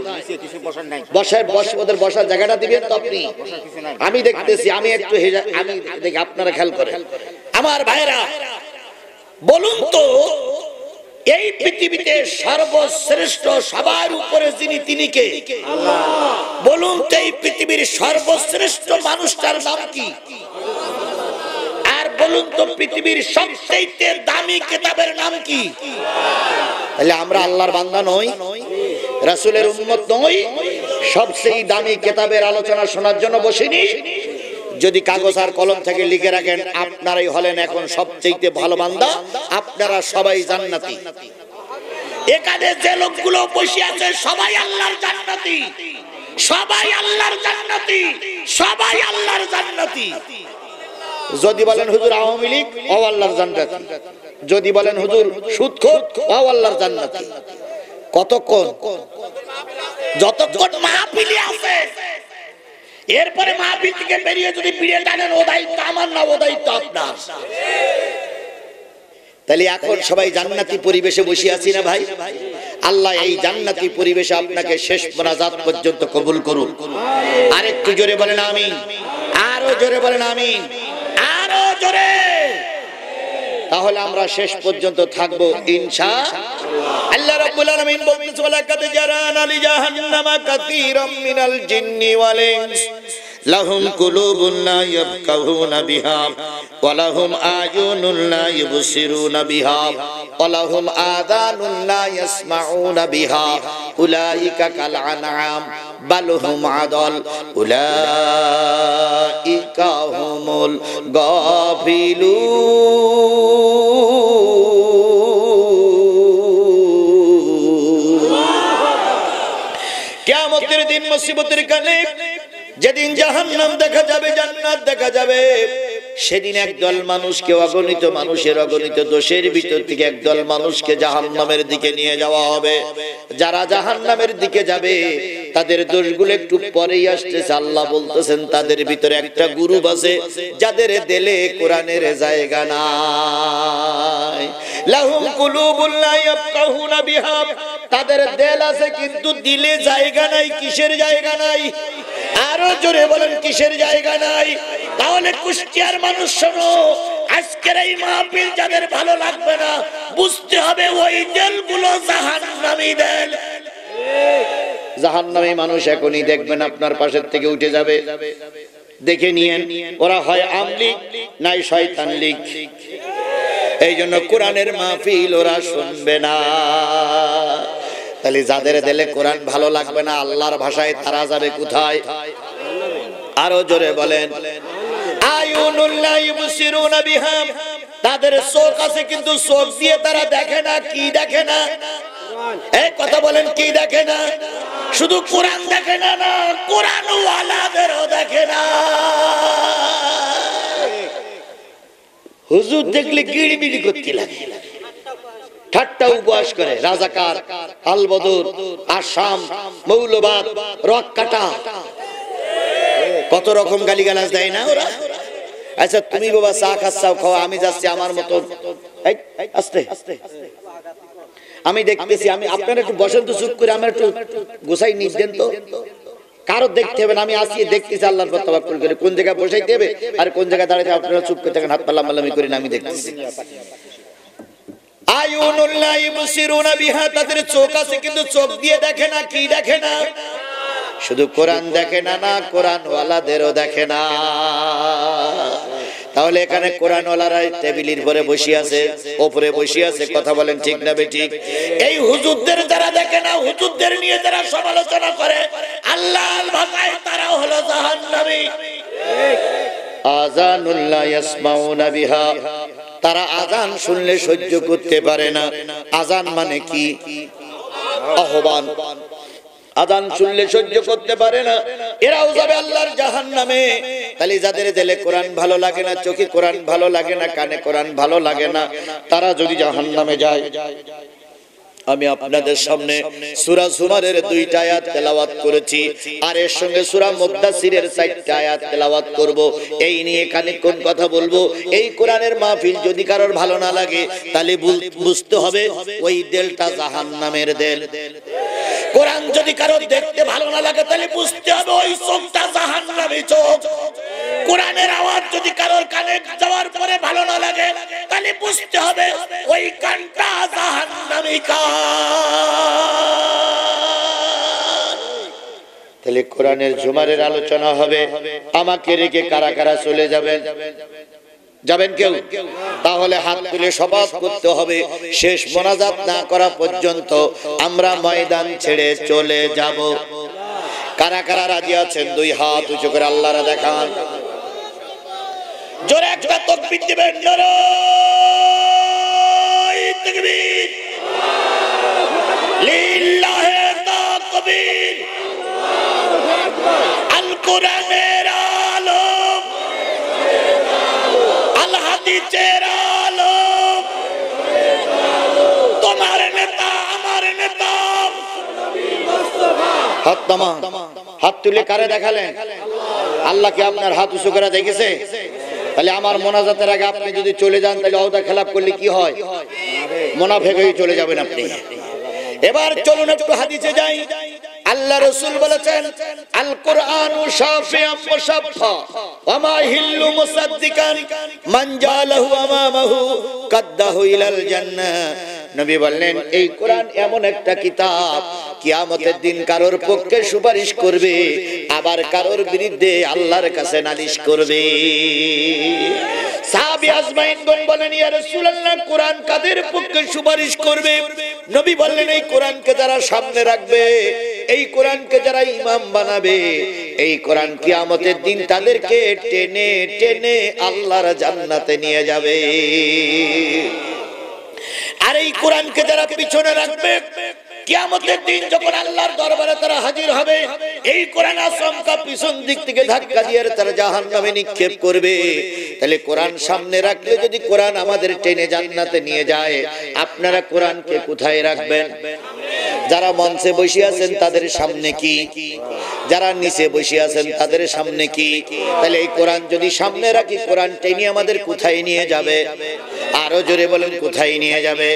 A: ওদের বসার জায়গাটা দিবেন তো আপনি। আমি দেখতেছি, আমি একটু আমি দেখি, আপনারা খেয়াল করেন। আমার ভাইরা, বলুন তো, এই পৃথিবীতে সর্বশ্রেষ্ঠ, সবার উপরে যিনি, তিনি কে? আল্লাহ। বলুন তো, এই পৃথিবীর সর্বশ্রেষ্ঠ মানুষটার নাম কি? বলুন তো, পৃথিবীর সবচেয়ে দামি কিতাবের নাম কি? তাহলে আমরা আল্লাহর বান্দা নই, রাসূলের উম্মত নই? সবচেয়ে দামি কিতাবের আলোচনা শোনার জন্য বসিনি? যদি কাগজ আর কলম থেকে লিখে রাখেন, আপনারাই হলেন এখন সবচেয়ে ভালো বান্দা, আপনারা সবাই জান্নাতি। এখানে যে লোকগুলো বসে আছে সবাই আল্লাহর জান্নাতি, সবাই আল্লাহর জান্নাতি, সবাই আল্লাহর জান্নাতি। যদি বলেন হুজুর আওয়ামী লীগ, ও আল্লাহর জান্নাতি। যদি বলেন হুজুর সুদখোর, ও আল্লাহর জান্নাতি। কতক্ষণ? যতক্ষণ মাহফিলে আছে। এরপরে মাহফিল থেকে বেরিয়ে যদি পিড়ে টানেন, ও দায়িত্ব আমার না, ও দায়িত্ব আপনার। তাহলে এখন সবাই জান্নাতি পরিবেশে বসে আছি না ভাই? আল্লাহ এই জান্নাতি পরিবেশে আপনাকে শেষ মোনাজাত পর্যন্ত কবুল করুন। আরেকটু জোরে বলেন আমিন, আরো জোরে বলেন আমিন, আরো জোরে। তাহলে আমরা শেষ পর্যন্ত থাকবো ইনশাআল্লাহ। আল্লাহ রাব্বুল আলামিন বলতেছেন, ওয়ালাকাদ জারানা লিজাহান্নামা কাসীরাম মিনাল জিন্নি ওয়াল ইনস লাহুম কুলুবুন লা ইয়াফকাহুনা বিহা ওয়া লাহুম আয়ুনুন লা ইবসিরুনা বিহা ওয়া লাহুম আযানুন লা ইয়াসমাউনা বিহা উলাইকা কাল আনআম বাল হুম আদাল উলাইকা হুমুল গাফিলুন। কিয়ামতের দিন, মুসিবতের কালে, যেদিন জাহান্নাম দেখা যাবে, জান্নাত দেখা যাবে, সেদিন একদল মানুষকে, অগণিত মানুষের অগণিত দোষের ভিতর থেকে একদল মানুষকে জাহান্নামের দিকে নিয়ে যাওয়া হবে। যারা জাহান্নামের দিকে যাবে তাদের দোষগুলো একটু পরেই আসতেছে। আল্লাহ বলতেছেন তাদের ভিতরে একটা গ্রুপ আছে যাদের দিলে কোরআনের জায়গা নাই। লাহুম কুলুবুন লা ইয়াফকাহুনা বিহা, তাদের দিল আছে কিন্তু দিলে জায়গা নাই। কিসের জায়গা নাই? আরো জোরে বলেন, কিসের জায়গা নাই? তাহলে কুষ্টিয়ার মানুষ শোনো, আজকের এই মাহফিল যাদের ভালো লাগবে না, বুঝতে হবে ওই দিলগুলো জাহান্নামী দিল। জাহান্নামী মানুষ এখনই দেখবেন আপনার পাশের থেকে উঠে যাবে। দেখে নিয়েন, ওরা হয় আমলিগ নাই শয়তান লীগ। এই জন্য কোরআনের মাহফিল ওরা শুনবে না। তাহলে যাদের দিলে কোরআন ভালো লাগবে না, আল্লাহর ভাষায় তারা যাবে কোথায়? আরো জোরে বলেন, আয়ুনুল লা ইবসিরুনা বিহা, তাদের চোখ আছে কিন্তু চোখ দিয়ে তারা দেখে না। কি দেখে না? এই কথা বলেন, কি দেখে না? শুধু কোরআন দেখে না, না কোরআন ওয়ালাদেরও দেখে না। হুজুর দেখলে গিড়বিড়ি করতে লাগে, ঠাট্টা উপহাস করে। রাজাকার, আলবদর, আসাম, মৌলবাদ, রক কাটা, কত রকম গালিগালাজ দেয় না ওরা? আচ্ছা তুমি বাবা চা খাচ্ছাও, খাও, আমি যাচ্ছি আমার মতো। আস্তে আমি দেখতেছি, আমি আপনারা একটু বসেন তো, চুপ করে আমার একটু গোসাই নিবেন তো। কারো দেখতে হবে না, আমি আসি দেখতেছি আল্লাহর পর তাওয়াক্কুল করে কোন জায়গায় বসাইতে হবে আর কোন জায়গায় দাঁড়াইতে হবে। আপনারা চুপ করে থাকেন, হাত পাল্লা মাল্লামি করেন, আমি দেখতেছি। আয়ুনুল লা ইবসিরুনা বিহা, তাদের চোখ আছে কিন্তু চোখ দিয়ে দেখে না। কি দেখে না? শুধু কোরআন দেখে না, না কোরআন ওয়ালাদেরও দেখে না। তাহলে এখানে কোরআন ওয়ালারা টেবিলের উপরে বসে আছে, উপরে বসে আছে, কথা বলেন ঠিক না বেঠিক? এই হুজুরদের যারা দেখে না, হুজুরদের নিয়ে যারা সমালোচনা করে, আল্লাহর ভাষায় তারাও হলো জাহান্নামী। আযানুল লা ইয়াসমাউনা বিহা, তারা আযান শুনলে সহ্য করতে পারে না। আযান মানে কি? আহ্বান। আযান শুনলে সহ্য করতে পারে না, এরাও যাবে আল্লাহর জাহান্নামে। তাহলে যাদের দিলে কোরআন ভালো লাগে না, চোখে কোরআন ভালো লাগে না, কানে কোরআন ভালো লাগে না, তারা যদি জাহান্নামে যায়। আমি আপনাদের সামনে সূরা জুমারের 2টা আয়াত তেলাওয়াত করেছি, আর এর সঙ্গে সূরা মুদ্দাসিরের 4টা আয়াত তেলাওয়াত করব। এই নিয়ে খানিকক্ষণ কথা বলবো। এই কোরআনের মাহফিল যদি কারোর ভালো না লাগে, তাহলে বুঝতে হবে ওই দিলটা জাহান্নামের দিল। কোরআন যদি কারোর দেখতে ভালো না লাগে, তাহলে বুঝতে হবে ওই চোখটা জাহান্নামী চোখ। কোরআনের আওয়াজ যদি কারোর কানে যাওয়ার পরে ভালো না লাগে, তাহলে বুঝতে হবে ওই কানটা জাহান্নামী কান। তাহলে কোরআনের জুমারের আলোচনা হবে। আমাকে রেখে কারা কারা চলে যাবেন? যাবেন কেউ? তাহলে হাত তুলে শপথ করতে হবে, শেষ মোনাজাত না করা পর্যন্ত আমরা ময়দান ছেড়ে চলে যাব। কারা কারা রাজি আছেন? 2 হাত উঁচু করে আল্লাহরা দেখান। জোরে একটা তাকবীর দিবেন, জোরে তাকবীর, লিল্লাহি তাকবীর। আল কোরআনের আলোক, আল হাদিসের আলোক, তোমার নেতা আমার নেতা হাত নামা। হাত তুলে কারে দেখালেন? আল্লাহ কি আপনার হাত উঁচু করে দেখেছে? তাহলে আমার মোনাজাতের আগে আপনি যদি চলে যান, তাহলে ওয়াদা খেলাপ করলে কি হয়? মুনাফিক হয়ে চলে যাবেন আপনি। এবার চলুন একটু হাদিসে যাই। আল্লাহ রাসূল বলেছেন, আল কুরআনু শাফিউম মুশাফফা ওয়া মা হিল্লু মুসাদ্দিকান মান জালাহু আমামাহু কাদ্দাহু ইলাল জান্নাহ। নবী বললেন, এই কোরআন এমন একটা কিতাব, কিয়ামতের দিন কারোর পক্ষে সুপারিশ করবে, আবার কারোর বিরুদ্ধে আল্লাহর কাছে নালিশ করবে। সাহাবী আজমাইনগণ বলেন, ইয়া রাসূলুল্লাহ, কোরআন কাদের পক্ষে সুপারিশ করবে? নবী বললেন, এই কোরআনকে যারা সামনে রাখবে, এই কোরআনকে যারা ইমাম বানাবে, এই কোরআন কিয়ামতের দিন তাদেরকে টেনে টেনে আল্লাহর জান্নাতে নিয়ে যাবে। আর এই কোরআনকে যারা পিছনে রাখবে, কিয়ামতের দিন যখন আল্লাহর দরবারে তারা হাজির হবে, এই কোরআন আসমকা পিছন দিক থেকে ধাক্কা দিয়ে তারা জাহান্নামে নিক্ষেপ করবে। তাহলে কোরআন সামনে রাখলে যদি কোরআন আমাদের টেনে জান্নাতে নিয়ে যায়, আপনারা কোরআনকে কোথায় রাখবেন? যারা মঞ্চে বসে আছেন তাদের সামনে কি? যারা নিচে বসে আছেন তাদের সামনে কি? তাহলে এই কোরআন যদি সামনে রাখি, কোরআন টেনে আমাদের কোথায় নিয়ে যাবে? আরো জোরে বলেন, কোথায় নিয়ে যাবে?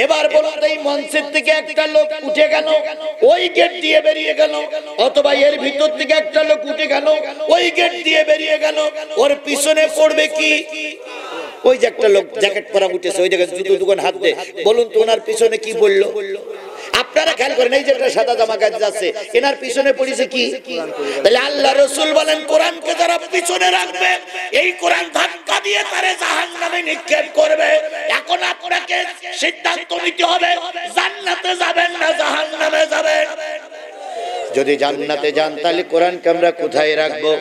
A: এবার বলুন, এই মঞ্চের থেকে একটা লোক উঠে গেল, ওই গেট দিয়ে বেরিয়ে গেল, অথবা এর ভিতর থেকে একটা লোক উঠে গেল, ওই গেট দিয়ে বেরিয়ে গেল, ওর পিছনে পড়বে কি? ওই যে একটা লোক জ্যাকেট পরা উঠেছে, ওই জায়গায় জুতো দোকান হাত দে, বলুন তো ওনার পিছনে কি বললো? আপনারা খেয়াল করেন, এই যে একটা সাদা জামা গায়ে যাচ্ছে, এনার পিছনে পড়েছে কি? তাহলে আল্লাহ রাসূল বলেন, কোরআনকে যারা পিছনে রাখবে, এই কোরআন ধাক্কা দিয়ে তারে জাহান্নামে নিক্ষেপ করবে। এখন আপনাকে সিদ্ধান্ত নিতে হবে, জান্নাতে যাবেন না জাহান্নামে যাবেন। যদি জান্নাতে যান, তাহলে কোরআনকে আমরা কোথায় রাখবো?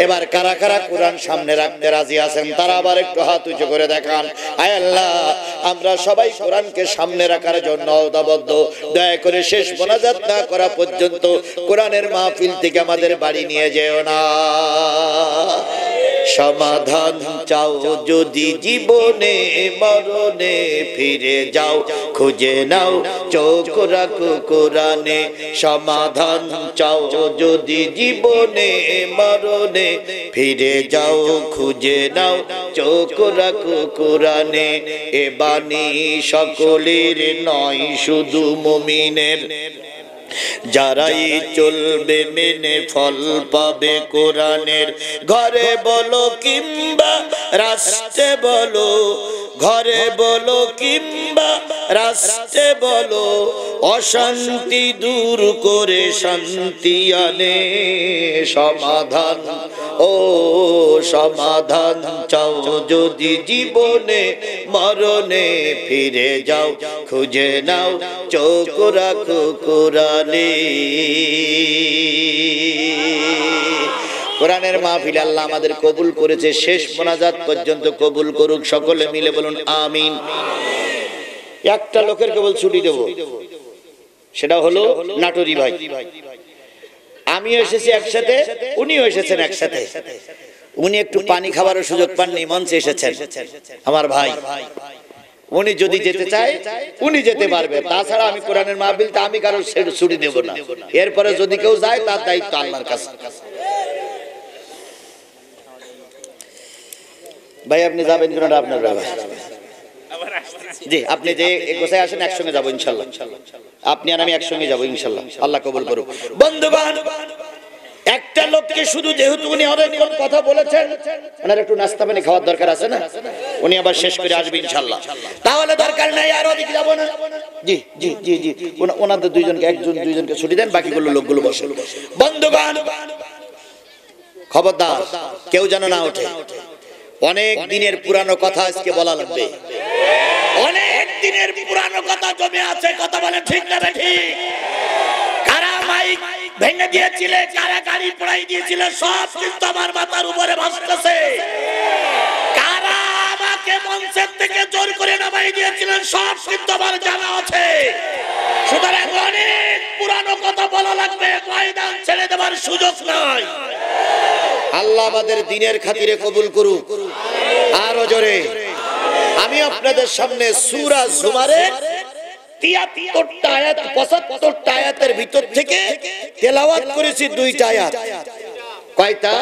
A: এবার কারা কারা কোরআন সামনে রাখতে রাজি আছেন, তারা আবার একটু হাত উঁচু করে দেখান। আয় আল্লাহ, আমরা সবাই কোরআনকে সামনে রাখার জন্য অদাবদ্ধ। দয়া করে শেষ মোনাজাত না করা পর্যন্ত কোরআনের মাহফিল থেকে আমাদের বাড়ি নিয়ে যেও না। সমাধান চাও যদি জীবনে মরণে, ফিরে যাও খুঁজে নাও চোখ রাখো কোরআনে। সমাধান চাও যদি জীবনে মরণে, ফিরে যাও খুঁজে নাও চোখ রাখো কোরআনে। এ বাণী সকলের নয়, শুধু মুমিনের। যারাই চলবে মেনে ফল পাবে কোরআনের। ঘরে বলো কিংবা রাস্তে বলো, ঘরে বলো কিংবা রাস্তে বলো, অশান্তি দূর করে শান্তি আনে। সমাধান ও সমাধান চাও যদি জীবনে মরণে, ফিরে যাও খুঁজে নাও চোখ রাখো কোরআনে। কোরআনের মাহফিল আল্লাহ আমাদের কবুল করেছে, শেষ মোনাজাত পর্যন্ত কবুল করুক। সকলে মিলে বলুন আমিন। একটা লোকের কেবল ছুটি দেব, সেটা হলো নাটোরি ভাই। আমিও এসেছি একসাথে, উনিও এসেছেন একসাথে। উনি একটু পানি খাবারের সুযোগ পাননি, মঞ্চে এসেছেন। আমার ভাই, উনি যদি যেতে চায় উনি যেতে পারবে, তাছাড়া আমি কোরআনের মাহফিলটা আমি কারো ছুটি দেব না। এরপরে যদি কেউ যায়, তার দায়িত্ব আল্লাহর কাছে। ভাই আপনি যাবেন কিনা? আপনার ব্যাপার। জি, আপনি যে গোছায় আসেন, একসঙ্গে যাবো ইনশাল্লাহ। আপনি আর আমি একসঙ্গে যাবো ইনশাল্লাহ। আল্লাহ কবুল করুক। বন্ধুগণ, একটা লোককে শুধু, যেহেতু উনি অনেক কথা বলেছেন, ওনার একটু নাস্তা পানি খাওয়ার দরকার আছে না? উনি আবার শেষ করে আসবে ইনশাল্লাহ। তাহলে দরকার নাই, আর ওদিক যাবো না। জি জি জি জি, ওনাদের দুইজনকে, একজন দুইজনকে ছুটি দেন, বাকিগুলো লোকগুলো বসে। বন্ধুগণ, খবরদার কেউ যেন না ওঠে। অনেক দিনের পুরানো কথা আজকে বলা লাগবে। অনেক দিনের পুরানো কথা জমে আছে, কথা বলে ঠিক না ঠিক? কারা মাইক ভেঙে দিয়েছিলে, কারা গাড়ি পোড়াই দিয়েছিলে, সব কিন্তু আমার মাথার উপরে ভাসতেছে। কারা আমাকে মঞ্চের থেকে জোর করে নামাই দিয়েছিলেন, সব কিন্তু আমার জানা আছে। সুতরাং অনেক পুরানো কথা বলা লাগবে, ময়দান ছেড়ে দেওয়ার সুযোগ নাই। আল্লাহ আমাদের দিনের খাতিরে কবুল করুক। আরো জোরে। আমি আপনাদের সামনে সূরা জুমারের ৭৩টা আয়াত, ৭৫টা আয়াতের ভিতর থেকে তেলাওয়াত করেছি ২টা আয়াত। কয়টা?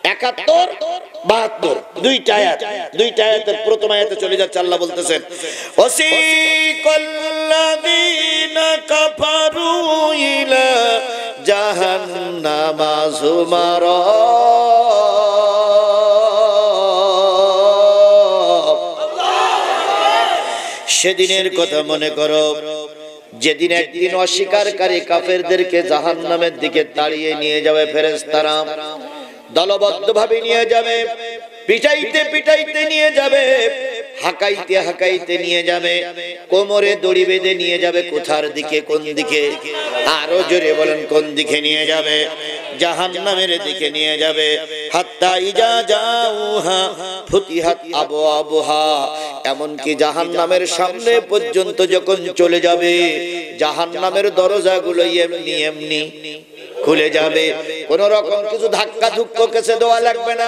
A: ৭১, ৭২, ২টা আয়াত। ২টা আয়াতের প্রথম আয়াতে চলে যাচ্ছে, আল্লাহ বলতেছেন, ওয়াসিকাল্লাযীনা কাফারু ইলা জাহান্নামা যুমারা। সেদিনের কথা মনে করো, যেদিন একদিন অস্বীকারী কাফেরদেরকে জাহান্নামের দিকে তাড়িয়ে নিয়ে যাবে ফেরেশতারা, দলবদ্ধভাবে নিয়ে যাবে, পিটাইতে পিটাইতে নিয়ে যাবে, হাকাইতে হাকাইতে নিয়ে যাবে, কোমরে দড়ি বেঁধে নিয়ে যাবে। কোথার দিকে? কোন দিকে? আরো জোরে বলেন, কোন দিকে নিয়ে যাবে? জাহান্নামের দিকে নিয়ে যাবে। হাত্তা ইজা জাউহা ফুতিহাত আবওয়াবুহা, এমনকি জাহান্নামের সামনে পর্যন্ত যখন চলে যাবে জাহান্নামের দরজাগুলো এমনি এমনি খুলে যাবে। কোন রকম কিছু ধাক্কা ধুক্কো কেসে দেওয়া লাগবে না,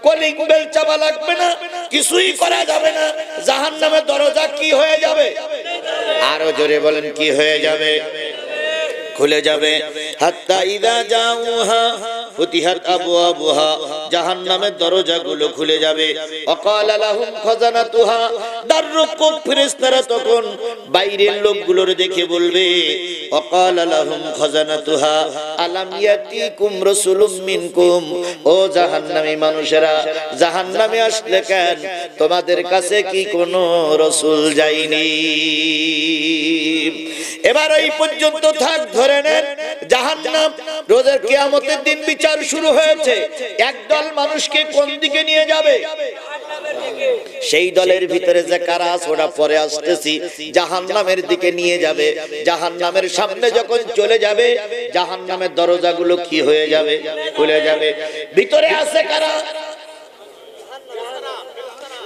A: কলিং বেল চাপা লাগবে না, কিছুই করা যাবে না। জাহান্নামের দরজা কি হয়ে যাবে? আরো জোরে বলেন, কি হয়ে যাবে? খুলে যাবে। হাত্তা ইদা জাউহা ফুতিহাত আবওয়াবুহা, জাহান্নামের দরজাগুলো খুলে যাবে। ওয়াকালা লাহুম খাজানাতুহা, দাররুকুব ফেরেশতারা তখন বাইরের লোকগুলোর দেখে বলবে, ওয়াকালা লাহুম খাজানাতুহা আলাম ইয়াতিকুম রাসূলুম মিনকুম, ও জাহান্নামী মানুষেরা, জাহান্নামে আসলে কেন? তোমাদের কাছে কি কোনো রাসূল যায়নি? এবার এই পর্যন্ত থাক, ধরে নেন জাহান্নাম। রোজের কিয়ামতের দিন বিচার শুরু হয়েছে। একদল মানুষকে কোন দিকে নিয়ে যাবে? সেই দলের ভিতরে যে কারা আছে ওরা পরে আসতেছি, জাহান্নামের দিকে নিয়ে যাবে। জাহান্নামের সামনে যখন চলে যাবে জাহান্নামের দরজাগুলো কি হয়ে যাবে? খুলে যাবে। ভিতরে আছে কারা?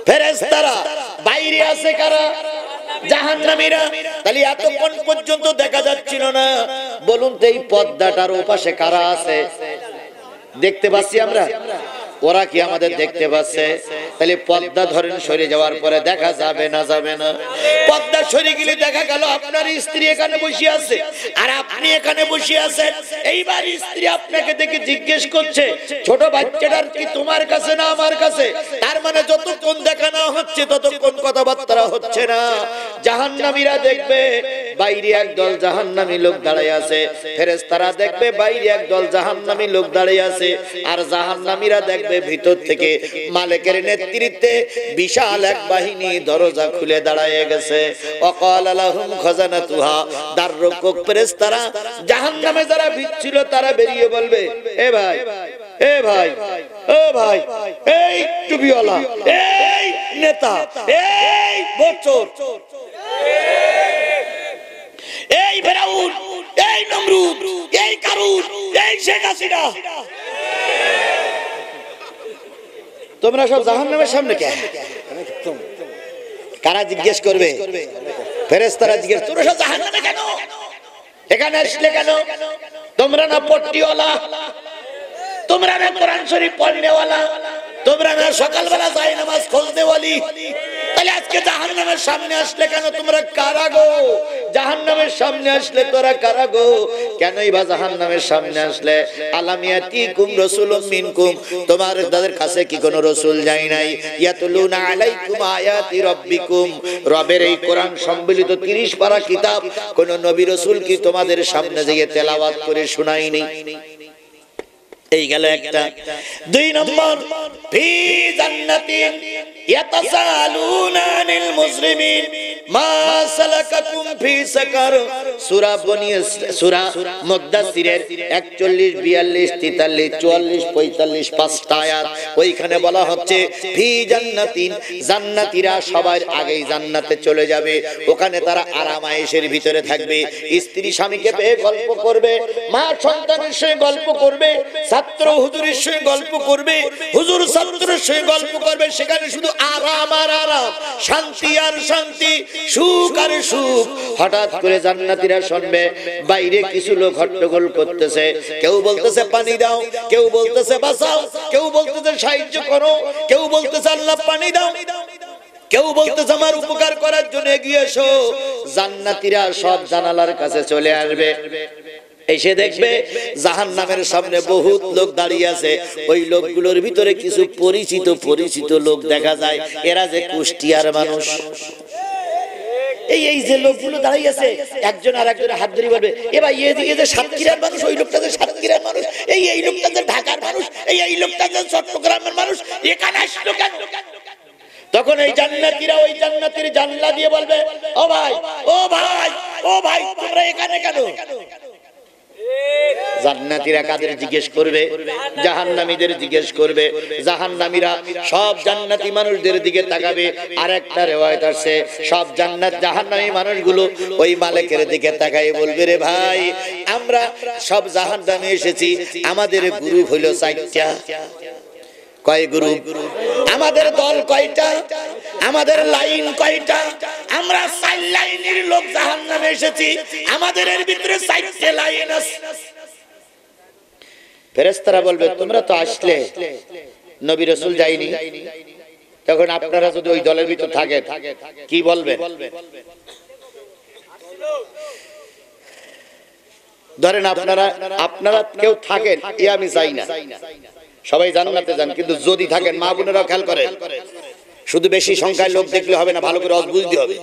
A: ফেরেশতারা। বাইরে আছে কারা? জাহান্নামীরা। তাহলে এতক্ষণ পর্যন্ত দেখা যাচ্ছিল না। বলুন তো এই পর্দাটার ওপাশে কারা আছে? দেখতে পাচ্ছি আমরা? ওরা কি আমাদের দেখতে পাচ্ছে? তাহলে পর্দা ধরেন সরে যাওয়ার পরে দেখা যাবে না? যাবে না। পর্দা সরে গেলে দেখা গেল আপনার স্ত্রী এখানে বসে আছে আর আপনি এখানে বসে আছেন। এইবার স্ত্রী আপনাকে দেখে জিজ্ঞেস করছে, ছোট বাচ্চাটার কি তোমার কাছে না আমার কাছে? তার মানে যতক্ষণ দেখা না হচ্ছে ততক্ষণ কথাবার্তা হচ্ছে না। জাহান্নামীরা দেখবে বাইরে একদল জাহান্নামী লোক দাঁড়িয়ে আছে, ফেরেশতারা দেখবে বাইরে একদল জাহান্নামী লোক দাঁড়িয়ে আছে, আর জাহান্নামীরা দেখবে ভিতর থেকে মালিকের নেতৃত্বে বিশাল এক বাহিনী দরজা খুলে দাঁড়িয়ে গেছে। ওয়াকালা লাহুম খাজানাতুহা, দাররুকুব ফেরেশতারা জাহান্নামে যারা ছিল তারা বেরিয়ে বলবে, এ ভাই, এ ভাই, ও ভাই, এই টুপিওয়ালা, এই নেতা, এই বচ্চর, এই ফেরাউন, এই নমরুদ, এই কারুন, এই শেখ হাসিনা, তোমরা সব জাহান্নামের সামনে কেন? কারা জিজ্ঞেস করবে? ফেরেশতারা জিজ্ঞেস, তোমরা সব জাহান্নামে কেন? এখানে আসলে কেন? তোমরা না পট্টিওয়ালা, তোমরা না কোরআন শরীফ পড়নেওয়ালা, তোমরা না সকালবেলা যায় নামাজ খোঁজনেওয়ালি, তাহলে আজকে জাহান্নামের সামনে আসলে কেন? তোমরা কারা গো? জাহান্নামের সামনে আসলে তোরা কারা গো? কেনই বা জাহান্নামের সামনে আসলে? আলাম ইয়াতিকুম রাসূলুম মিনকুম, তোমাদের কাছে কি কোনো রাসূল যায় নাই? ইয়াতুলুনা আলাইকুম আয়াতি রাব্বিকুম, রবের এই কোরআন সম্বলিত 30 পারা কিতাব কোন নবী রাসূল কি তোমাদের সামনে গিয়ে তেলাওয়াত করে শোনায়নি? এই গেল একটা। 2 নম্বর, ফি জান্নাতিন ইয়াতাসালুনা আনিল মুজরিমিন মা সালাকাকুম ফি সাকার, সূরা মুদ্দাসসিরের 41, 42, 43, 44, 45 5টা আয়াত। ওইখানে বলা হচ্ছে ফি জান্নাতিন, জান্নাতীরা সবার আগেই জান্নাতে চলে যাবে। ওখানে তারা আরামায়েশের ভিতরে থাকবে। স্ত্রী স্বামীকে পেয়ে গল্প করবে, মা সন্তানের সঙ্গে গল্প করবে, ছাত্র হুজুরের সঙ্গে গল্প করবে, হুজুর ছাত্রের সঙ্গে গল্প করবে। সেখানে শুধু আরাম আর আরাম, শান্তি আর শান্তি, সুখ আর সুখ। হঠাৎ করে জান্নাতীরা শুনবে বাইরে কিছু লোক হট্টগোল করতেছে। কেউ বলতেছে পানি দাও, কেউ বলতেছে বাঁচাও, কেউ বলতেছে সাহায্য করো, কেউ বলতেছে আল্লাহ পানি দাও, কেউ বলতেছে আমার উপকার করার জন্য এগিয়ে এসো। জান্নাতীরা সব জানালার কাছে চলে আসবে। এসে দেখবে জাহান্নামের সামনে বহুত লোক দাঁড়িয়ে আছে। ওই লোকগুলোর ভিতরে কিছু পরিচিত লোক দেখা যায়। এরা যে কুষ্টিয়ার মানুষ। এই যে লোকগুলো দাঁড়িয়ে আছে, একজন আর একজনের হাত ধরে বলবে, এ ভাই এই যে সাতক্ষীরার মানুষ, ওই লোকটা যে সাতক্ষীরার মানুষ, এই লোকটা যে ঢাকার মানুষ, এই লোকটা যে চট্টগ্রামের মানুষ, এখানে আসলো কেন? তখন এই জান্নাতীরা ওই জান্নাতীর জানলা দিয়ে বলবে, ও ভাই, ও ভাই, ও ভাই, তোমরা এখানে কেন? জান্নাতীরা কাদের জিজ্ঞেস করবে? জাহান্নামীদের জিজ্ঞেস করবে। জাহান্নামীরা সব জান্নাতি মানুষদের দিকে তাকাবে। আরেকটা রিওয়ায়াত আছে, সব জাহান্নামী মানুষগুলো ওই মালিকের দিকে তাকায় বলবে, রে ভাই, আমরা সব জাহান্নামে এসেছি, আমাদের গ্রুপ হলো 4টা। কয় গ্রুপ? আমাদের দল কয়টা? আমাদের লাইন কয়টা? আমরা 4 লাইনের লোক জাহান্নামে এসেছি, আমাদের এর ভিতরে 4টে লাইন আছে। ফেরেশতারা বলবে তোমরা তো আসলে, নবী রাসূল যায়নি, তখন আপনারা যদি ওই দলের ভিতর থাকেন কি বলবেন? ধরেন আপনারা কেউ থাকেন, আমি চাই না, সবাই জান্নাতে যান, কিন্তু যদি থাকেন, মা বোনেরাও খেয়াল করেন, শুধু বেশি সংখ্যায় লোক দেখলে হবে না, ভালো করে বুঝতে হবে।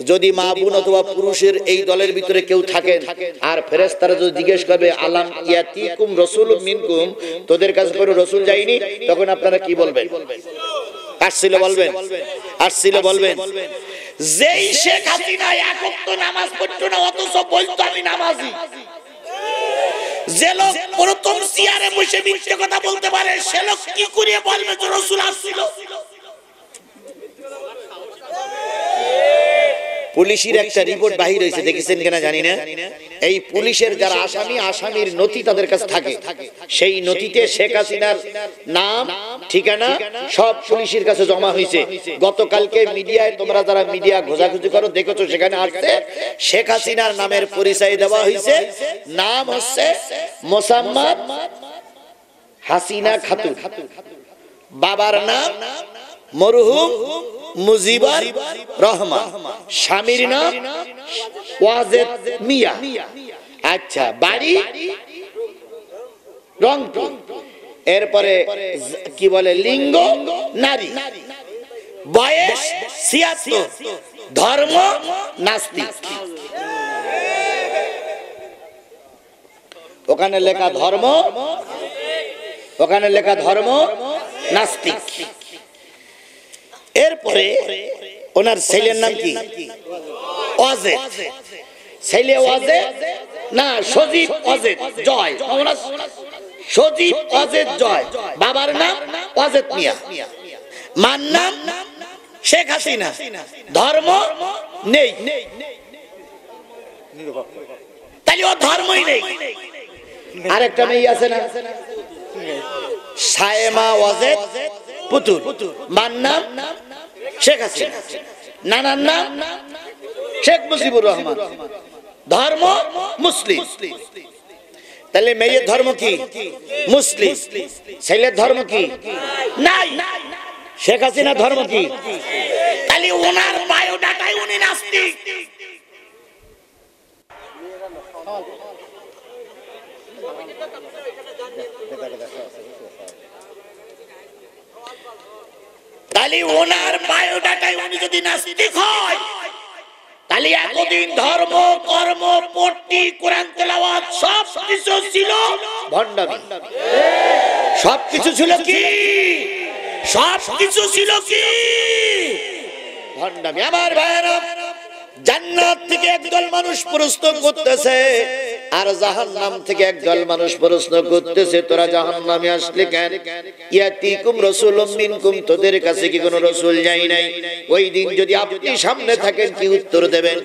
A: যদি মা বোন অথবা পুরুষের এই দলের ভিতরে কেউ থাকেন, আর ফেরেশতারা যদি জিজ্ঞেস করবে আলাম ইয়াতিকুম রাসূলুম মিনকুম, তোদের কাছে কোনো রাসূল যায়নি, তখন আপনারা কি বলবেন? আসছিল বলবেন, আসছিল বলবেন। যেই শেখ হাসিনা এক ওয়াক্ত নামাজ পড়তো না, অথচ বলতো আমি নামাজি। যে লোক প্রথম চেয়ারে বসে মিথ্যে কথা বলতে পারে, সে লোক কি করে বলবে যে রাসূল আসছিল? পুলিশের একটা রিপোর্ট বাহির হয়েছে, দেখেছেন কিনা জানি না। এই পুলিশের যারা আসামির নথি তাদের কাছে থাকে, সেই নথিতে শেখ হাসিনার নাম, ঠিকানা সব পুলিশের কাছে জমা হয়েছে। গতকালকে মিডিয়ায়, তোমরা যারা মিডিয়া খোঁজাখুঁজি করো দেখেছো, সেখানে আসছে শেখ হাসিনার নামের পরিচয় দেওয়া হয়েছে। নাম হচ্ছে মোসাম্মদ হাসিনা খাতুন, বাবার নাম মরহুম মুজিবুর রহমান, স্বামীর নাম ওয়াজেদ মিয়া। আচ্ছা, বাড়ি রংপুর। এরপরে কি বলে, লিঙ্গ নারী, বয়স ৭৬, ধর্ম নাস্তিক। ওখানে লেখা ধর্ম, ওখানে লেখা ধর্ম নাস্তিক। এরপরে ওনার ছেলের নাম কি? অজেদ। ছেলে অজেদ না, সজীব অজেদ জয়, সজীব অজেদ জয়। বাবার নাম অজেদ মিয়া, মার নাম শেখ হাসিনা, ধর্ম নেই। তাহলে ও ধর্মই নেই। আরেকটা মেয়ে আছে না, সায়েমা ওয়াজেদ পুতুল, মার নাম শেখ হাসিনা, নানার নাম শেখ মুজিবুর রহমান, ধর্ম মুসলিম। তাহলে মেয়ের ধর্ম কি? মুসলিম। ছেলের ধর্ম কি? নাই। শেখ হাসিনা ধর্ম কি? তাহলে ওনার বায়োডাটাই উনি নাস্তিক। তাহলে ওনার বায়োডাটাই উনি যদি নাস্তিক হয়, তাহলে এতদিন ধর্ম, কর্ম, পট্টি, কোরআন তেলাওয়াত সব কিছু ছিল ভণ্ডামি। সব কিছু ছিল কি? সব কিছু ছিল কি? ভণ্ডামি। আমার ভাইরা, জান্নাত থেকে একদল মানুষ প্রশ্ন করতেছে, আর জাহান্নাম থেকে একদল মানুষ প্রশ্ন করতেছে, তোরা জাহান্নামে আসলে কেন? ইয়াতিকুম রাসূলুম মিনকুম, তোদের কাছে কি কোনো রাসূল যায় নাই? ওই দিন যদি আপনি সামনে থাকেন, কি উত্তর দেবেন?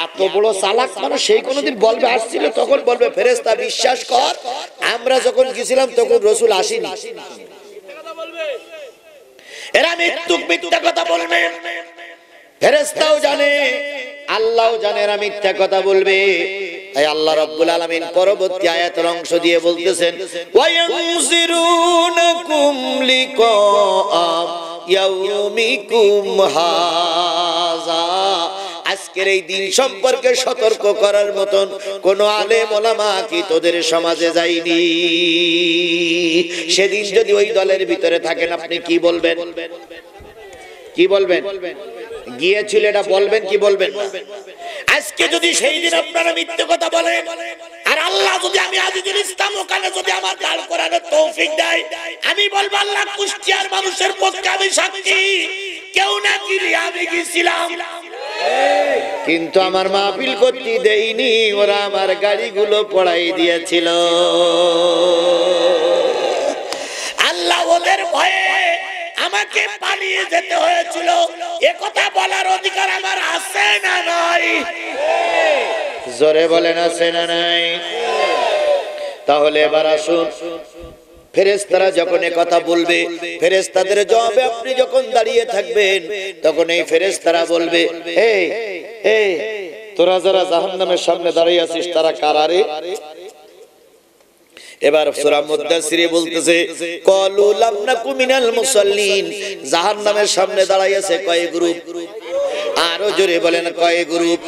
A: এত বড় চালাক মানুষ সেই কোনদিন বলবে আসছিল? তখন বলবে ফেরেশতা বিশ্বাস কর, আমরা যখন গেছিলাম তখন রাসূল আসেনি। এরা মিথ্যা কথা বলবে। ফেরেশতাও জানে, আল্লাহও জানে এরা মিথ্যা কথা বলবে। তাই আল্লাহ রাব্বুল আলামিন পরবর্তী আয়াতের অংশ দিয়ে বলতেছেন, ওয়ায়ানজিরুনাকুম লিকা ইয়াউমিকুম হাযা, আজকের এই দিন সম্পর্কে সতর্ক করার মতন কোন আলেম ওলামা কি তোদের সমাজে যায়নি? সেদিন যদি ওই দলের ভিতরে থাকেন, আপনি কি বলবেন? কি বলবেন? গিয়েছিল এটা বলবেন কি বলবেন? আজকে যদি সেই দিন আপনারা মিথ্যে কথা বলেন, আর আল্লাহ যদি আমি আজিজুল ইসলাম ওখানে যদি আমার দাঁড় করানোর তৌফিক দেয়, আমি বলবো আল্লাহ কুষ্টিয়ার মানুষের পক্ষে আমি সাক্ষী, কেউ না গিয়ে আমি গেছিলাম, কিন্তু আমার মাহফিল করতে দেয়নি, ওরা আমার গাড়িগুলো পড়াই দিয়েছিল। আল্লাহ ওদের ভয়ে আমাকে পালিয়ে যেতে হয়েছিল। এ কথা বলার অধিকার আমার আছে না নাই? জোরে বলেন আছে না নাই? তাহলে এবার আসুন, ফেরেশতারা যখন কথা বলবে, ফেরেশতাদের জবাবে আপনি যখন দাঁড়িয়ে থাকবেন, তখন এই ফেরেশতারা বলবে, এই এই তোরা যারা জাহান্নামের সামনে দাঁড়িয়ে আছিস তারা কারা রে? এবার সূরা মুদ্দাসসিরে বলতেছে, ক্বালু লাম নাকু মিনাল মুসাল্লিন, জাহান্নামের সামনে দাঁড়িয়ে আছে কয় গ্রুপ? আরো জোরে বলেন কয় গ্রুপ?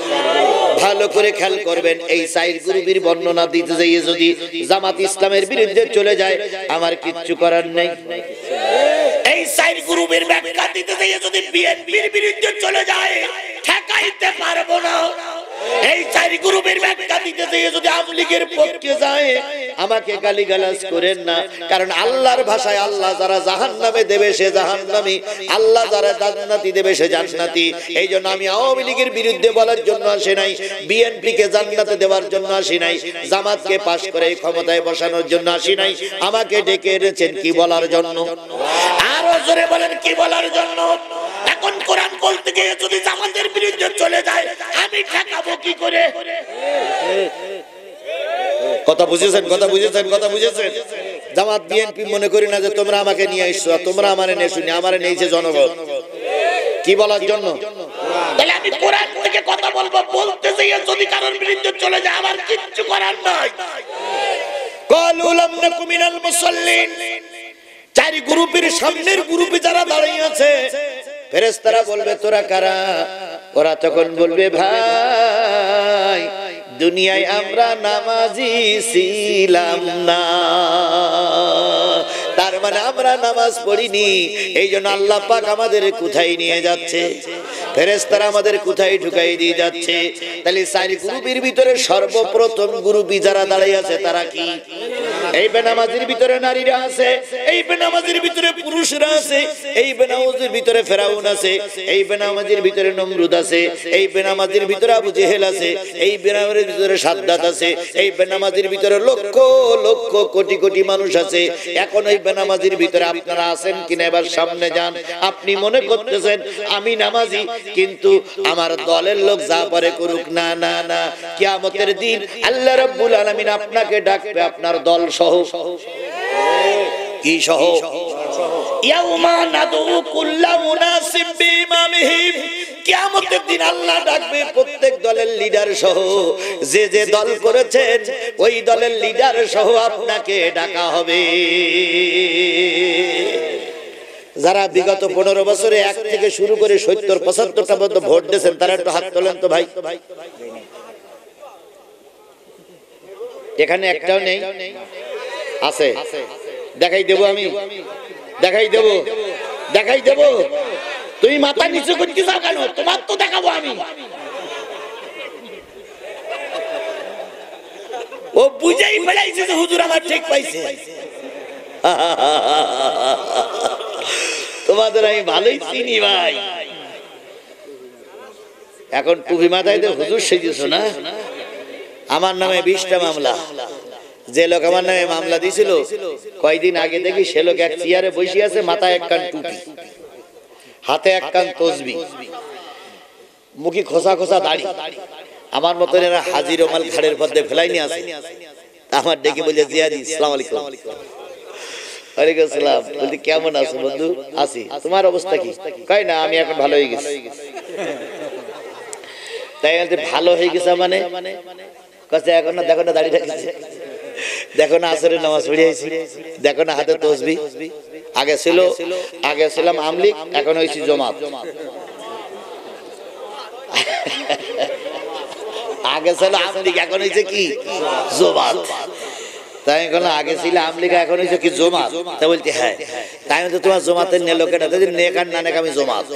A: ভালো করে খেয়াল করবেন, এই চার গ্রুপের বর্ণনা দিতে যাইয়ে যদি জামাত ইসলামের বিরুদ্ধে চলে যায়, আমার কিচ্ছু করার নাই। এই চার গ্রুপের ব্যাখ্যা দিতে যাইয়ে যদি বিএনপির বিরুদ্ধে চলে যায়, ঠেকাইতে পারবো না। এই চার গ্রুপের ব্যাখ্যা দিতে যাইয়ে যদি আওয়ামী লীগের পক্ষে যায়, আমাকে গালিগালাজ করেন না, কারণ আল্লাহর ভাষায় আল্লাহ যারা জাহান্নামে দেবে সে জাহান্নামী, আল্লাহ যারা জান্নাতি দেবে সে জান্নাতি। এই জন্য আমি আওয়ামী লীগের বিরুদ্ধে বলার জন্য আসি নাই, বিএনপি কে জান্নাতে দেওয়ার জন্য আসি নাই, জামাতকে পাশ করে ক্ষমতায় বসানোর জন্য আসি নাই। আমাকে ডেকে এনেছেন কি বলার জন্য? আরো জোরে বলেন কি বলার জন্য? এখন কোরআন বলতে গিয়ে যদি জামাতের বিরুদ্ধে চলে যায়, আমি ঠেকাবো কি করে? কথা বুঝেছেন? কথা বুঝেছেন? কথা বুঝেছেন? জামাত বিএনপি মনে করি না যে তোমরা আমাকে নিয়ে আসছো, তোমরা আমারে নিয়ে শুনি, আমারে নিয়েছে জনগণ। কি বলার জন্য? তাহলে আমি কোরআন থেকে কথা বলবো, বলতে যাই যদি কারোর বিরুদ্ধে চলে যায় আমার কিচ্ছু করার নাই। ক্বালু লাম নাকু মিনাল মুসাল্লিন, চার গ্রুপের সামনের গ্রুপে যারা দাঁড়িয়ে আছে, ফেরেশতারা বলবে তোরা কারা? ওরা তখন বলবে, ভাই দুনিয়ায় আমরা নামাজি ছিলাম না, তার মানে আমরা নামাজ পড়িনি, এই জন্য আল্লাহ পাক আমাদের কোথায় নিয়ে যাচ্ছে, ফেরেশতারা আমাদের কোথায় ঢুকাই দিয়ে যাচ্ছে। তাহলে চার গ্রুপের ভিতরে সর্বপ্রথম গ্রুপই যারা দাঁড়িয়ে আছে তারা কি? এই বেনামাজির ভিতরে নারীরা আছে, এই বেনামাজির ভিতরে পুরুষরা আছে, এই বেনামাজির ভিতরে ফেরাউন আছে, এই বেনামাজির ভিতরে নমরুদ আছে, এই বেনামাজির ভিতরে আবু জেহেল আছে, এই বেনামাজির ভিতরে সাদ্দাত আছে, এই বেনামাজির ভিতরে লক্ষ লক্ষ কোটি কোটি মানুষ আছে। এখন এই বেনামাজির ভিতরে আপনারা আছেন কিনা এবার সামনে যান। আপনি মনে করতেছেন আমি নামাজি, কিন্তু আমার দলের লোক যা পারে করুক, না না না, কিয়ামতের দিন আল্লাহ রাব্বুল আলামিন আপনাকে ডাকবে আপনার দল সহ। কি সহ? ইয়াউমা নাদু কুল্লা মুনাসিব বিইমামিহি, কিয়ামতের দিন আল্লাহ ডাকবে প্রত্যেক দলের লিডার সহ, যে যে দল করেছেন ওই দলের লিডার সহ আপনাকে ডাকা হবে। যারা বিগত 15 বছরে 1 থেকে শুরু করে 70-75টা পর্যন্ত ভোট দিয়েছেন তারা একটু হাত তোলেন তো ভাই। এখানে একটাও নেই? আছে? দেখাই দেব আমি, দেখাই দেব, দেখাই দেব। তুমি মাথা নিচু করতে যাও কেন? তোমার তো দেখাবো আমি। ও বুঝাই ফেলাইছে যে হুজুর আমার ঠিক পাইছে। তোমাদের আমি ভালোই চিনি ভাই। এখন টুপি মাথায় দিয়ে হুজুর সেজেছো না? আমার নামে 20টা মামলা। যে লোক আমার নামে মামলা দিয়েছিল কয়দিন আগে দেখি সে লোক এক চেয়ারে বসে আছে, মাথায় এক কান টুপি, হাতে এক কান তসবি, মুখে খোসা খোসা দাড়ি, আমার মতন এরা হাজির মাল ঘাড়ের মধ্যে ফেলাই নিয়ে আসে। আমার ডেকে বলে, জিয়াদি আসসালামু আলাইকুম। ওয়ালাইকুম আসসালাম। বলতে কেমন আছো বন্ধু? আছি। তোমার অবস্থা কি? কই না আমি এখন ভালো হয়ে গেছি। তাই বলতে ভালো হয়ে গেছে মানে? কাছে এখন না, দেখো না দাড়ি রাখছে, দেখো না আসরের নামাজ পড়ে আইছি, দেখো না হাতে তসবি। আগে ছিলাম আমলিক, এখন হইছি জামাত। আগে ছিল আমলিক, এখন হইছে কি? জামাত। তাই এখন আগে ছিল আমলিক, এখন হইছে কি? জামাত। তাই বলতে হ্যাঁ, তাই তো তোমার জামাতের নেলো কেন? যদি নেক আর না নেক আমি জামাত।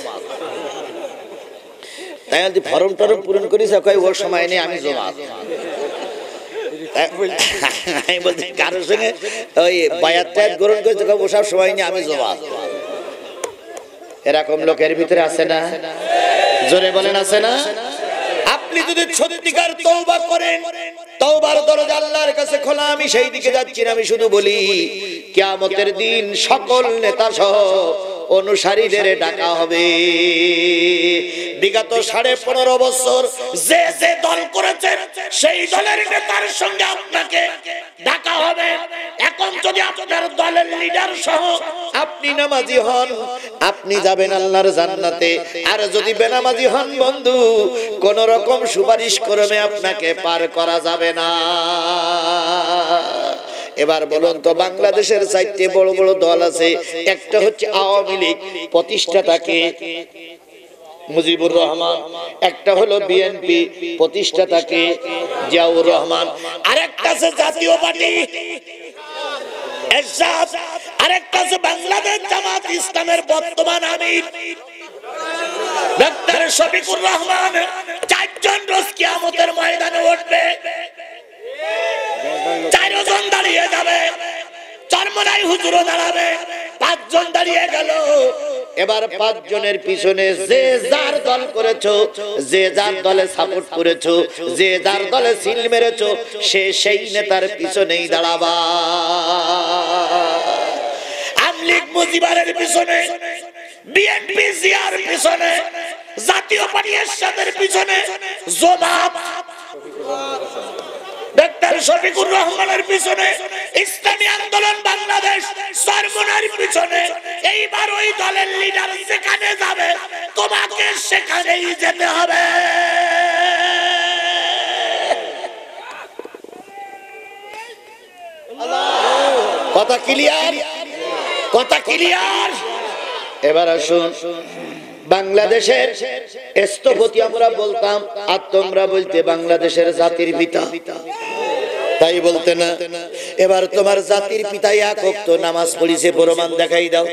A: তাই বলতে ফর্ম টরম পূরণ করিস, কই ওর সময় নেই আমি জামাত। আমি বলছি কারোর সঙ্গে ওই বায়াত গ্রহণ করেছে ওসব সময় নিয়ে আমি জামাত। এরকম লোকের ভিতরে আছে না? জোরে বলেন আছে না? আপনি যদি সত্যিকার তওবা করেন, তওবার দরজা আল্লাহর কাছে খোলা। আমি সেই দিকে যাচ্ছি না, আমি শুধু বলি কিয়ামতের দিন সকল নেতা সহ অনুসারীদের ডাকা হবে। বিগত 15.5 বছর যে যে দল করেছেন সেই দলের নেতার সঙ্গে আপনাকে ডাকা হবে। এখন যদি আপনার দলের লিডার সহ আপনি নামাজি হন, আপনি যাবেন আল্লাহর জান্নাতে। আর যদি বেনামাজি হন বন্ধু, কোন রকম সুপারিশ করবে আপনাকে পার করা যাবে না। এবার বলুন তো, বাংলাদেশের চারটে বড় বড় দল আছে। একটা হচ্ছে আওয়ামী লীগ, প্রতিষ্ঠাতাকে মুজিবুর রহমান। একটা হলো বিএনপি, প্রতিষ্ঠাতাকে জিয়াউর রহমান। আরেকটা আছে জাতীয় পার্টি এরশাদ। আরেকটা আছে বাংলাদেশ জামাত ইসলামের বর্তমান আমির ডক্টর শফিকুর রহমান। চারজন রোজ কিয়ামতের ময়দানে উঠবে, চারজন দাঁড়িয়ে যাবে, চরমনাই হুজুরও দাঁড়াবে, পাঁচজন দাঁড়িয়ে গেল। এবার পাঁচজনের পিছনে যে যার দল করেছো, যে যার দলে সাপোর্ট করেছো, যে যার দলে সিল মেরেছো, সে সেই নেতার পিছনেই দাঁড়াবা। আমলিগ মুজিবারের পিছনে, বিএনপি জিয়ার পিছনে, জাতীয় পার্টি এরশাদের পিছনে, জমাত ডক্টর শফিকুর রহমানের পিছনে, ইসলামী আন্দোলন বাংলাদেশ সরমনার পিছনে। এইবার ওই দলের লিডার যেখানে যাবে তোমাকে সেখানেই যেতে হবে। কথা ক্লিয়ার? কথা ক্লিয়ার? এবার আসুন, বাংলাদেশের স্থপতি আমরা বলতাম, আর তোমরা বলতে বাংলাদেশের জাতির পিতা, তাই বলতে না? এবার তোমার জাতির পিতা এক ওয়াক্ত নামাজ পড়িছে, প্রমাণ দেখাই দাও।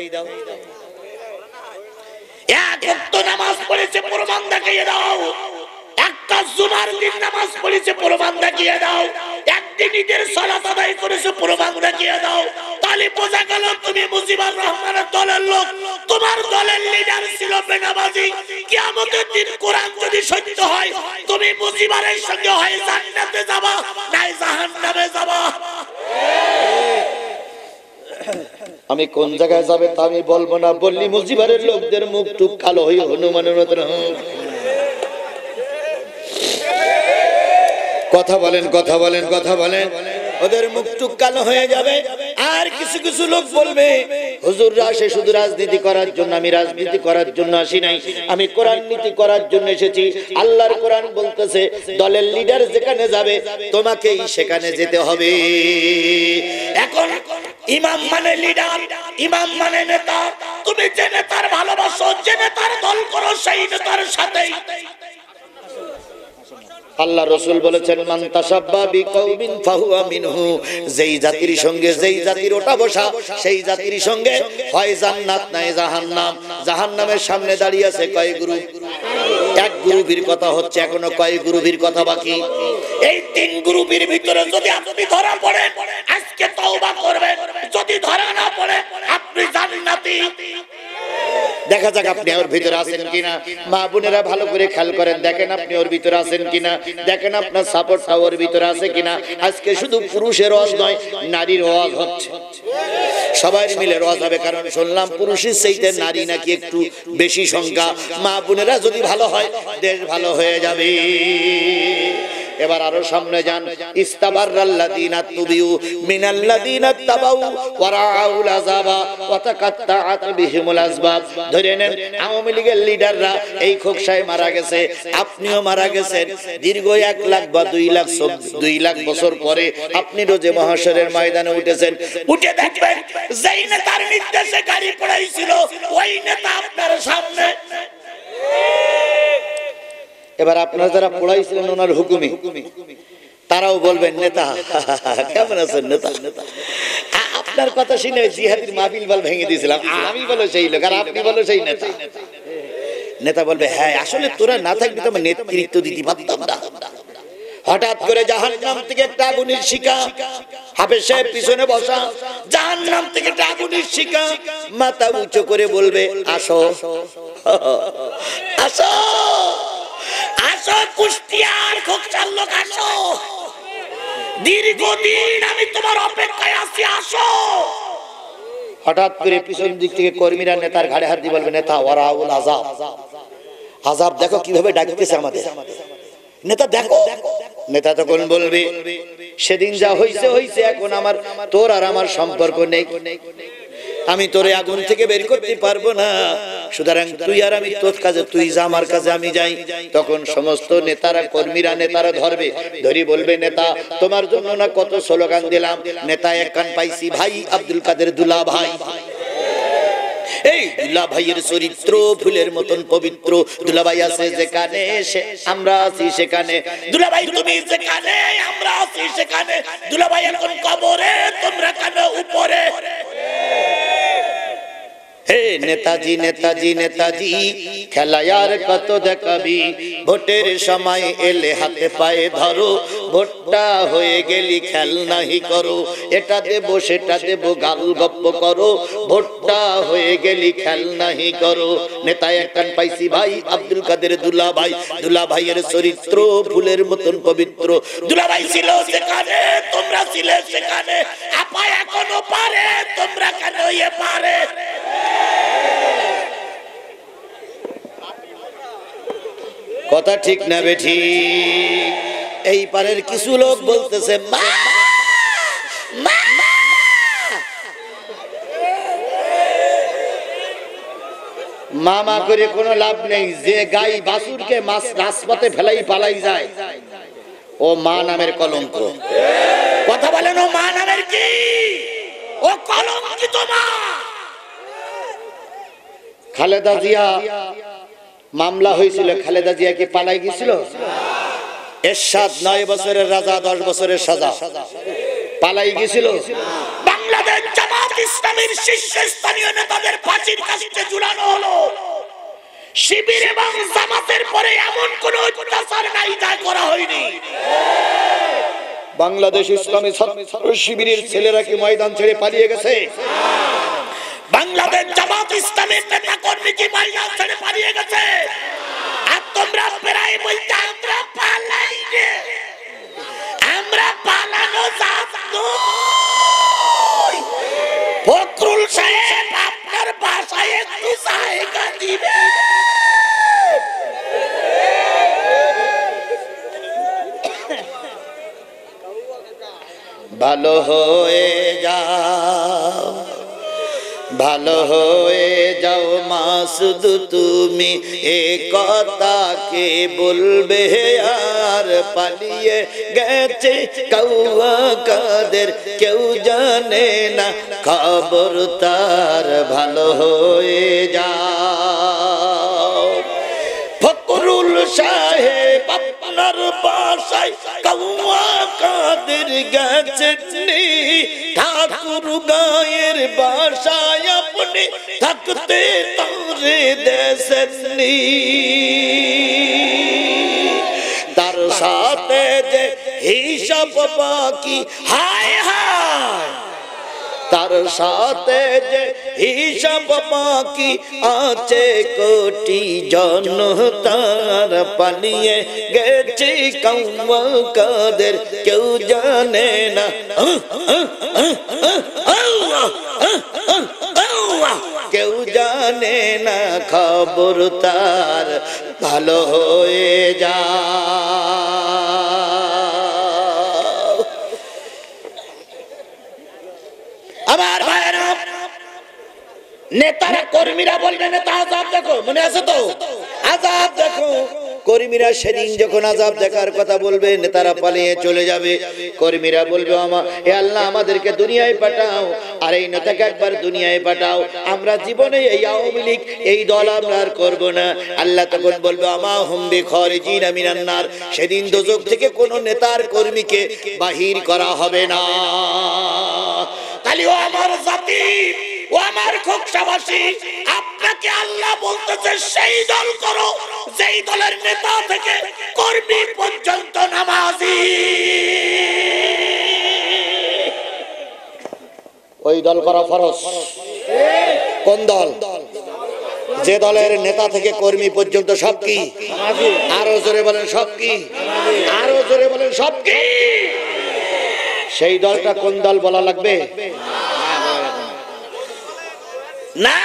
A: এক ওয়াক্ত নামাজ পড়েছে, প্রমাণ দেখাইয়ে দাও। একটা জুমার দিন নামাজ পড়েছে, প্রমাণ দেখিয়ে দাও। একদিন ঈদের সালাত আদায় করেছে, প্রমাণ দেখিয়ে দাও। তাহলে বোঝা গেল তুমি মুজিবুর রহমানের দলের লোক। তোমার দলের লিডার ছিল বেনামাজি। কিয়ামতের দিন কোরআন যদি সত্য হয়, তুমি মুজিবুরের সঙ্গে হয় জান্নাতে যাবা, নাই জাহান্নামে যাবা। আমি কোন জায়গায় যাবে তা আমি বলবো না, বললি মুজিবুরের লোকদের মুখ টুক কালো হয়ে হনুমানের মতন। কথা বলেন, কথা বলেন, কথা বলেন। ওদের মুখ টুক কালো হয়ে যাবে। আর কিছু কিছু লোক বলবে, হুজুররা আসে শুধু রাজনীতি করার জন্য। আমি রাজনীতি করার জন্য আসি নাই, আমি কোরআন নীতি করার জন্য এসেছি। আল্লাহর কোরআন বলতেছে, দলের লিডার যেখানে যাবে তোমাকেই সেখানে যেতে হবে। এখন ইমাম মানে লিডার, ইমাম মানে নেতা। তুমি যে নেতার ভালোবাসো, যে নেতার দল করো, সেই নেতার সাথেই। আল্লাহ রাসূল বলেছেন, মান তাশাব্বা বিকওমিন ফাহুয়া মিনহু। যেই জাতির সঙ্গে যেই জাতির ওঠা বসা, সেই জাতির সঙ্গে হয় জান্নাত নাই জাহান্নাম। জাহান্নামের সামনে দাঁড়িয়ে আছে কয় গ্রুপ? এক গ্রুপের কথা হচ্ছে, এখনো কয় গ্রুপের কথা বাকি? এই তিন গ্রুপের ভিতরে যদি আপনি ধরা পড়েন, আজকে তওবা করবেন। যদি ধরা না পড়ে, আপনি জান্নাতি। দেখা যাক আপনি ওর ভিতরে আছেন কিনা। মা বোনেরা ভালো করে খেয়াল করেন, দেখেন আপনি ওর ভিতরে আছেন কিনা, দেখেন আপনার সাপোর্ট ওর ভিতরে আছে কিনা। আজকে শুধু পুরুষের ওয়াজ নয়, নারীর ওয়াজ হচ্ছে। সবাই মিলে ওয়াজ হবে, কারণ শুনলাম পুরুষের চাইতে নারী নাকি একটু বেশি সংখ্যা। মা বোনেরা যদি ভালো হয়, দেশ ভালো হয়ে যাবে। এবার আরো সামনে যান। ইস্তাবাররাল্লাযীনা তুবিউ মিনাল্লাযীনা তাবাউ ওয়া রাআউল আযাবা ওয়া তাকাত্তাআত বিহিমুল আসবাব। ধরে নেন আওয়ামী লীগের লিডাররা এই খোকসায় মারা গেছে, আপনিও মারা গেছেন। দীর্ঘ 1 লাখ বা 2 লাখ বছর পরে আপনি রোজে মহাশরের ময়দানে উঠেছেন। উঠে দেখবেন যেই নেতার নির্দেশে গাড়ি পড়াইছিল, ওই নেতা আপনার সামনে। এবার আপনারা যারা পড়াইছিলেন ওনার হুকুমে, তারাও বলবেন নেতা কেমন আছেন নেতা। আপনার কথা শুনে জিহাদির মাহফিল বল ভেঙে দিয়েছিলাম। আমি বলো সেই লোক, আর আপনি বলো সেই নেতা। নেতা বলবে, হ্যাঁ আসলে তোরা না থাকবি তো নেতৃত্ব দিতে পারতাম না। হঠাৎ করে জাহান্নাম থেকে একটা আগুনের শিখা, হাফেজ সাহেব পিছনে বসা, জাহান্নাম থেকে একটা আগুনের শিখা মাথা উঁচু করে বলবে, আসো আসো আসো, কুষ্টিয়ার খোকসার লোক আসো, দীর্ঘদিন আমি তোমার অপেক্ষায় আছি, আসো। হঠাৎ করে পিছন দিক থেকে কর্মীরা নেতার ঘাড়ে হাত দিয়ে বলবে, নেতা ওয়ারাউল আযাব, আযাব দেখো কিভাবে ডাকতেছে আমাদের। নেতা দেখো। নেতা তখন বলবে, সেদিন যা হইছে হইছে, এখন আমার তোর আর আমার সম্পর্ক নেই, আমি তোরে আগুন থেকে বের করতে পারবো না, সুতরাং তুই আর আমি তোর কাজে তুই যা, আমার কাজে আমি যাই। তখন সমস্ত নেতারা কর্মীরা নেতারা ধরবে, ধরি বলবে নেতা তোমার জন্য না কত স্লোগান দিলাম, নেতা এক কান পাইছি ভাই আব্দুল কাদের দুলা ভাই। এই দুলা ভাইয়ের চরিত্র ফুলের মতন পবিত্র, দুলাভাই আছে যেখানে আমরা আছি সেখানে, দুলাভাই তুমি যেখানে আমরা আছি সেখানে, দুলাভাই এখন কবরে তোমরা কেন উপরে। হে নেতাজি নেতাজি নেতাজি খেলায় আর কত দেখাবি, ভোটের সময় এলে হাতে পায়ে ধরো, ভোটটা হয়ে গেলি খেল নাহি করো, এটা দেবো সেটা দেবো গাল গপ্প করো, ভোটটা হয়ে গেলি খেল নাহি করো। নেতা একখান পাইছি ভাই আব্দুল কাদের দুলা ভাই, দুলা ভাইয়ের চরিত্র ফুলের মতন পবিত্র, দুলা ভাই ছিল সেখানে তোমরা ছিলে সেখানে, আপা এখনো পারে তোমরা কেন এ পারে। কথা ঠিক না বেঠি? এই পারের কিছু লোক বলতেছে মা মা, মামা করে কোনো লাভ নেই, যে গাই বাছুরকে মাছ রাজপথে ফেলাই পালাই যায় ও মা নামের কলঙ্ক। কথা বলেন, ও মা নামের কি? ও কলঙ্কিত মা। খালেদা জিয়া মামলা হয়েছিল, খালেদা জিয়া কি পালাই গিয়েছিল? এরশাদ 9 বছরের রাজা 10 বছরের সাজা, পালাই গিয়েছিল। বাংলাদেশ জামাত ইসলামীর শীর্ষস্থানীয় নেতাদের ফাঁসির কাস্টে ঝুলানো হলো, শিবির এবং জামাতের পরে এমন কোন অত্যাচার নাই যা করা হয়নি। বাংলাদেশ ইসলামী ছাত্র শিবিরের ছেলেরা কি ময়দান ছেড়ে পালিয়ে গেছে? বাংলাদেশ জামাত ইসলামের নেতা কর্মী কি ময়দান ছেড়ে পালিয়ে গেছে? আর তোমরা প্রায় বলতে আমরা পালাই না, আমরা পালানো যাব নয়। ফখরুল সাহেব আপনার বাসায় একটু জায়গা দিবে। ভালো হয়ে যাও, ভালো হয়ে যাও মাসুদ তুমি, এ কথা কে বলবে আর পালিয়ে গেছে কাউয়া কাদের কেউ জানে না খবর তার। ভালো হয়ে যাও। ফখরুল সাহেব আপনার বাসায় কাউয়া কাদের গেছেন, ঠাকুর গায়ের বাসায় আপনি থাকতে তারে দেশনি, তার সাথে যে হিসাব বাকি হায় হায়, তার সাথে যে হিসাব বাকি আছে কোটি জনতার, পালিয়ে গেছে কাউয়া কাদের কেউ জানে না। কেউ জানে না খবর তার। ভালো হয়ে যা। আমার ভাইরা, নেতারা কর্মীরা বলবে নেতা আজাব দেখো, মনে আছে তো? আজাব দেখো। কর্মীরা সেদিন যখন আজাব দেখার কথা বলবে, নেতারা পালিয়ে চলে যাবে। কর্মীরা বলবে এ আল্লাহ আমাদেরকে দুনিয়ায় পাঠাও, আর এই নেতাকে একবার দুনিয়ায় পাঠাও, আমরা জীবনে এই আওয়ামী লীগ এই দল আমরা আর করবো না। আল্লাহ তখন বলবে আমা হুম বিখারিজিনা মিনান নার, সেদিন দোজখ থেকে কোন নেতার কর্মীকে বাহির করা হবে না। তাহলে ও আমার জাতি, ও আমার খোকসাবাসী, আপনাকে আল্লাহ বলতেছে সেই দল করো যেই দলের নেতা থেকে কর্মী পর্যন্ত নামাজি। ওই দল করা ফরজ। কোন দল? যে দলের নেতা থেকে কর্মী পর্যন্ত সব কি? আরো জোরে বলেন সব কি? আরো জোরে বলেন সব কি? সেই দলটা কোন দল বলা লাগবে না,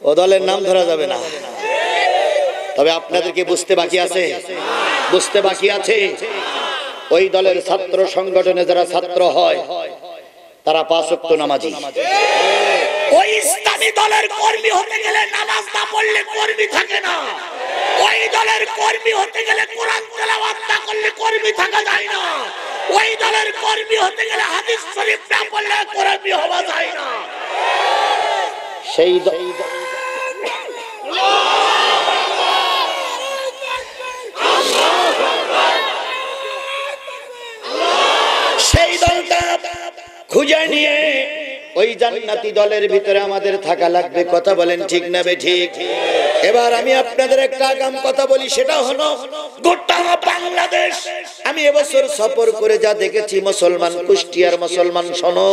A: ও দলের নাম ধরা যাবে না। তবে আপনাদেরকে বুঝতে বাকি আছে, বুঝতে বাকি আছে। ওই দলের ছাত্র সংগঠনে যারা ছাত্র হয় তারা 5 ওয়াক্ত নামাজি। ওই ইসলামী দলের কর্মী হতে গেলে নামাজ না পড়লে কর্মী থাকে না। ওই দলের কর্মী হতে গেলে কোরআন তেলাওয়াত না করলে কর্মী থাকা যায় না। ওই দলের কর্মী হতে গেলে হাদিস শরীফ না পড়লে কর্মী হওয়া যায় না। সেই দলটা খুঁজে নিয়ে ওই জান্নাতি দলের ভিতরে আমাদের থাকা লাগবে। কথা বলেন ঠিক না বেঠিক? এবার আমি আপনাদের একটা আগাম কথা বলি, সেটা হলো গোটা বাংলাদেশ আমি এবছর সফর করে যা দেখেছি, মুসলমান কুষ্টিয়ার মুসলমান শোনো,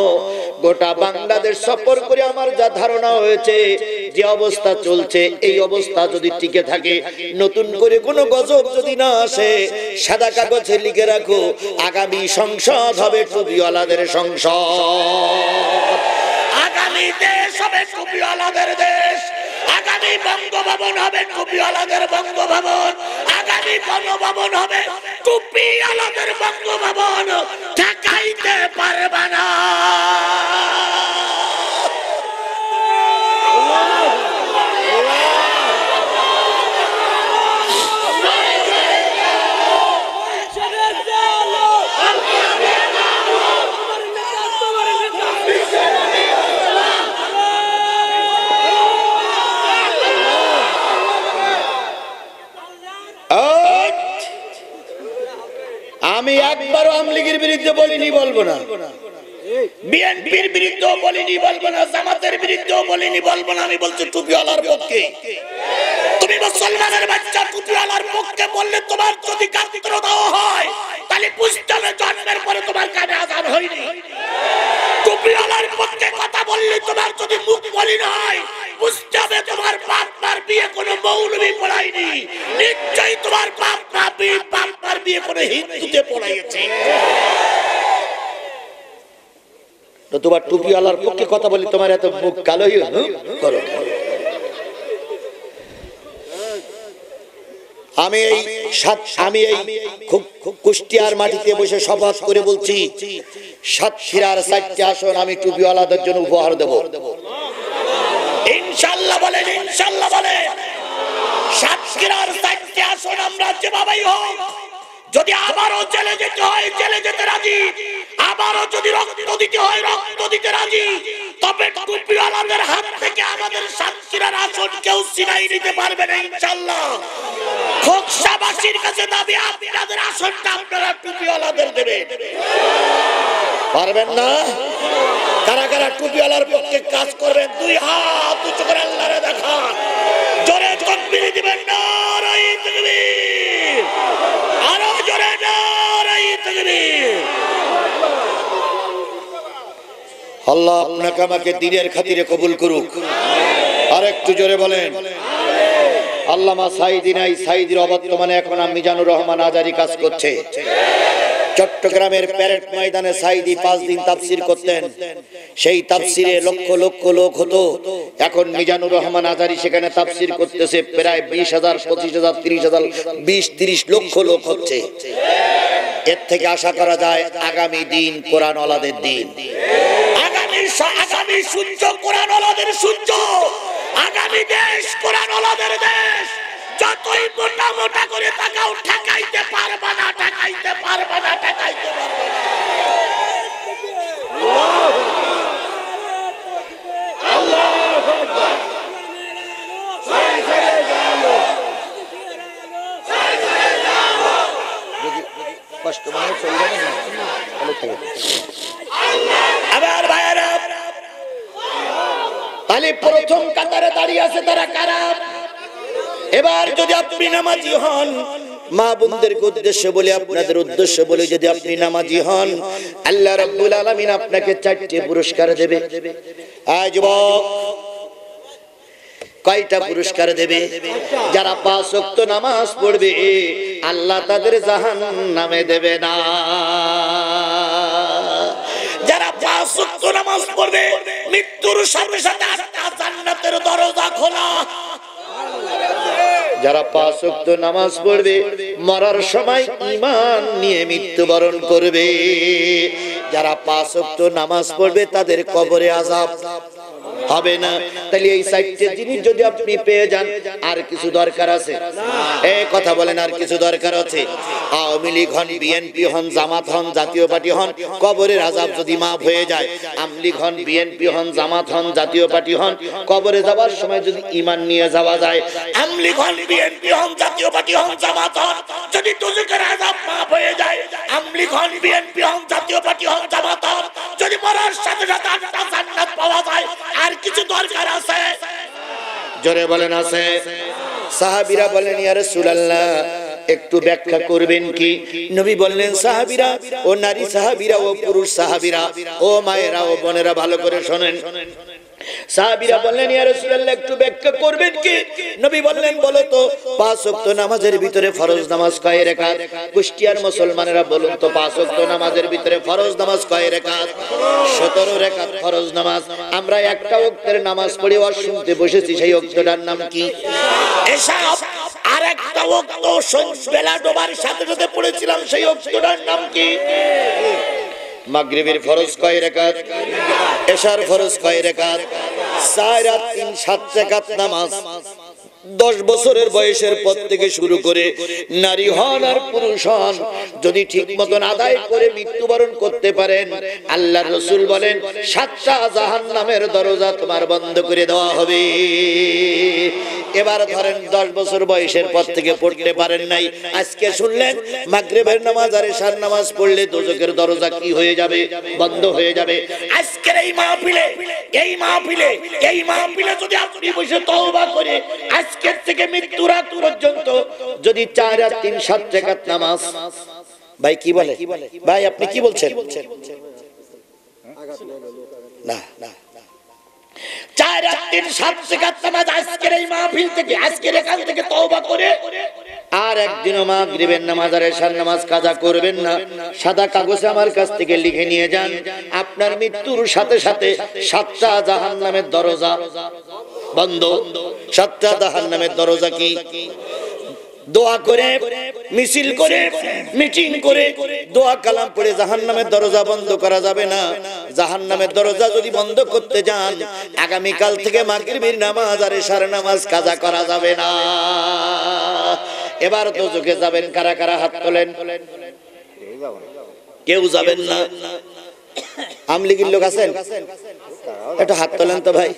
A: গোটা বাংলাদেশ সফর করে আমার যা ধারণা হয়েছে, যে অবস্থা চলছে এই অবস্থা যদি টিকে থাকে, নতুন করে কোনো গজব যদি না আসে, সাদা কাগজে লিখে রাখো আগামী সংসদ হবে টুপিওয়ালাদের সংসদ। আগামী দেশ হবে টুপিওয়ালাদের দেশ। আগামী বঙ্গভবন হবে টুপিওয়ালাদের বঙ্গভবন। আগামী গণভবন হবে টুপিওয়ালাদের বঙ্গভবন। ঠেকাইতে পারবে না। আমি একবারও আওয়ামী লীগের বিরুদ্ধে বলিনি, বলবো না। বিএনপির বিরুদ্ধেও বলিনি, বলবো না। জামাতের বিরুদ্ধেও বলিনি, বলবো না। আমি বলছি টুপিওয়ালার পক্ষে। তুমি মুসলমানের বাচ্চা টুপিওয়ালার পক্ষে বললে তোমার যদি গাত্রদাহ হয়, তাহলে বুঝতে হবে জন্মের পরে তোমার কানে আযান হয়নি। টুপিওয়ালার পক্ষে কথা বললে তোমার যদি মুখ বলি না হয়, বুঝতে হবে তোমার বাপ মার বিয়ে কোনো মৌলবি পড়ায়নি। নিশ্চয়ই তোমার বাপ মার বিয়ে কোনো হিন্দুতে পড়াইছে। তোমার টুপিওয়ালার পক্ষে কথা বলি, তোমার এত মুখ কালোই করো। আমি এই কুষ্টিয়ার মাটিতে বসে শপথ করে বলছি, সাতক্ষীরার 4টি আসন আমি টুপিওয়ালাদের জন্য উপহার দেব। ইনশাআল্লাহ বলেন, ইনশাআল্লাহ বলেন। সাতক্ষীরার 4টি আসন আমরা যেভাবেই হোক, যদি আবারও জেলে যেতে হয় জেলে যেতে রাজি, আবারও যদি রক্ত দিতে হয় রক্ত দিতে রাজি, তবে টুপিওয়ালাদের হাত থেকে আমাদের সাতক্ষীরার আসন কেউ ছিনাই নিতে পারবে না ইনশাআল্লাহ। খোকসাবাসীর কাছে দাবি, আপনাদের আসনটা আপনারা টুপিওয়ালাদের দেবেন। পারবেন না? কারা কারা টুপিওয়ালার পক্ষে কাজ করবেন? 2 হাত উঁচু করে আল্লাহরে দেখান, জোরে তাকবীর দিবেন। নারায়ে তাকবীর, আরো জোরে নারায়ে তাকবীর। আল্লাহ আপনাকে আমাকে দ্বীনের খাতিরে কবুল করুক। আর একটু জোরে বলেন। আল্লামা সাঈদী নাই, সাঈদীর অবর্তমানে এখন মিজানুর রহমান আজারি কাজ করছে। চট্টগ্রামের প্যারেড ময়দানে সাঈদী 5 দিন তাফসীর করতেন। সেই তাফসীরে লক্ষ লক্ষ লোক হতো। এখন মিজানুর রহমান আজারি সেখানে তাফসীর করতেছে, প্রায় 20,000, 25,000, 30,000, 20-30 লক্ষ লোক হচ্ছে। এর থেকে আশা করা যায় আগামী দিন কোরআনওয়ালাদের দিন। আগামী সূর্য কোরআনওয়ালাদের সূর্য। আগামী দেশ কোরআনওয়ালাদের দেশ। যতই মোটা মোটা করে তাকাও, ঠেকাইতে পারবে না, ঠেকাইতে পারবে না, ঠেকাইতে পারবে না। আল্লাহু আকবার। যদি কষ্ট মনে চলবে না, তাহলে থাকে। আবার ভাইরা, তাহলে প্রথম কাতারে দাঁড়িয়ে আছে তারা কারা? এবার যদি আপনি নামাজি হন, মা বোনদেরকে উদ্দেশ্য বলে, আপনাদের উদ্দেশ্য বলে, যদি আপনি নামাজি হন, আল্লাহ রাব্বুল আলামিন আপনাকে 4টি পুরস্কার দেবে। আজ যুবক, কয়টা পুরস্কার দেবে? যারা 5 ওয়াক্ত নামাজ পড়বে আল্লাহ তাদের জাহান্নামে দেবে না। যারা 5 ওয়াক্ত নামাজ পড়বে, মৃত্যুর সাথে সাথে জান্নাতের দরজা খোলা। যারা 5 ওয়াক্ত নামাজ পড়বে মরার সময় ঈমান নিয়ে মৃত্যুবরণ করবে। যারা 5 ওয়াক্ত নামাজ পড়বে তাদের কবরে আযাব হবে না। তাহলে এই 4টে জিনিস যদি আপনি পেয়ে যান, আর কিছু দরকার আছে? এই কথা বলেন, আর কিছু দরকার আছে? আওয়ামী লীগ হন, বিএনপি হন, জামাত হন, জাতীয় পার্টি হন, কবরের আযাব যদি মাফ হয়ে যায়, আওয়ামী লীগ হন, বিএনপি হন, জামাত হন, জাতীয় পার্টি হন, কবরে যাওয়ার সময় যদি ঈমান নিয়ে যাওয়া যায়, আওয়ামী লীগ হন, বিএনপি হন, জাতীয় পার্টি হন, জামাত হন, যদি দুজকের আযাব মাফ হয়ে যায়, আওয়ামী লীগ হন, বিএনপি হন, জাতীয় পার্টি হন, জামাত হন, যদি মরার সাথে সাথে 8টা জান্নাত পাওয়া যায়, আর কিছু দরকার আছে? জোরে বলেন আছে? সাহাবীরা বলেন, ইয়া রাসূলুল্লাহ একটু ব্যাখ্যা করবেন কি? নবী বললেন, সাহাবীরা ও নারী সাহাবীরা ও পুরুষ সাহাবীরা ও মায়েরা ও বোনেরা ভালো করে শুনেন। সাহাবীরা বললেন, ইয়া রাসূলুল্লাহ একটু ব্যাখ্যা করবেন কি? নবী বললেন, বলো তো 5 ওয়াক্ত নামাজের ভিতরে ফরজ নামাজ কয় রাকাত? কুষ্টিয়ার মুসলমানেরা বলুন তো 5 ওয়াক্ত নামাজের ভিতরে ফরজ নামাজ কয় রাকাত? 17 রাকাত ফরজ নামাজ। আমরা একটা ওয়াক্তের নামাজ পড়ে ওয়াজ শুনতে বসেছি, সেই ওয়াক্তটার নাম কি? এশা। আর একটা ওয়াক্ত বেলা ডোবার সাথে সাথে পড়েছিলাম, সেই ওয়াক্তটার নাম কি? মাগরিবের ফরজ কয় রাকাত? এশার ফরজ কয় রাকাত? 4 আর 3 7 রাকাত নামাজ 10 বছরের বয়সের পর থেকে শুরু করে নারী হন আর পুরুষ হন যদি ঠিক মতন আদায় করে মৃত্যুবরণ করতে পারেন, আল্লাহর রাসূল বলেন 7টা জাহান্নামের দরজা তোমার বন্ধ করে দেওয়া হবে। এবার ধরেন 10 বছর বয়সের পর থেকে পড়তে পারেন নাই, আজকে শুনলেন মাগরিবের নামাজ আর এশার নামাজ পড়লে দোজখের দরজা কি হয়ে যাবে? বন্ধ হয়ে যাবে। আজকের এই মাহফিলে যদি আপনি বসে তওবা করে আজকের থেকে মৃত্যুর আগ পর্যন্ত যদি 4 আর 3 7 রাকাত নামাজ, ভাই কি বলে? ভাই আপনি কি বলছেন? না না, 4 আর 3 7 রাকাত নামাজ আজকের এই মাহফিল থেকে, আজকের এখান থেকে তওবা করে আর একদিনও মাগরিবের নামাজ আর এশার নামাজ কাজা করবেন না। সাদা কাগজে আমার কাছ থেকে লিখে নিয়ে যান, আপনার মৃত্যুর সাথে সাথে 7টা জাহান্নামের দরজা বন্ধ। 7টা জাহান্নামের দরজা কি? দোয়া করে, মিছিল করে, মিটিং করে, দোয়া কালাম পড়ে জাহান্নামের দরজা বন্ধ করা যাবে না। জাহান্নামের দরজা যদি বন্ধ করতে যান, আগামী কাল থেকে মাগরিবের নামাজ আর এশার নামাজ কাজা করা যাবে না। এবার দোজখে যাবেন কারা কারা? হাত তোলেন। কেউ যাবেন না। আওয়ামী লীগের লোক আছেন? একটু হাত তোলেন তো ভাই।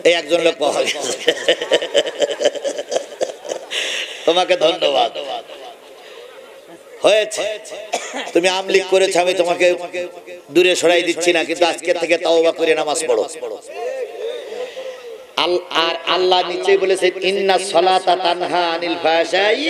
A: এই একজন লোক পাওয়া গেছে, তোমাকে ধন্যবাদ। হয়েছে, তুমি আওয়ামী লীগ করেছো, আমি তোমাকে দূরে সরাই দিচ্ছি না, কিন্তু আজকে থেকে তওবা করে নামাজ পড়ো। আর আল্লাহ নিশ্চয়ই বলেছেন, ইন্নাস সালাতা তানহা আনিল ফাহশাই,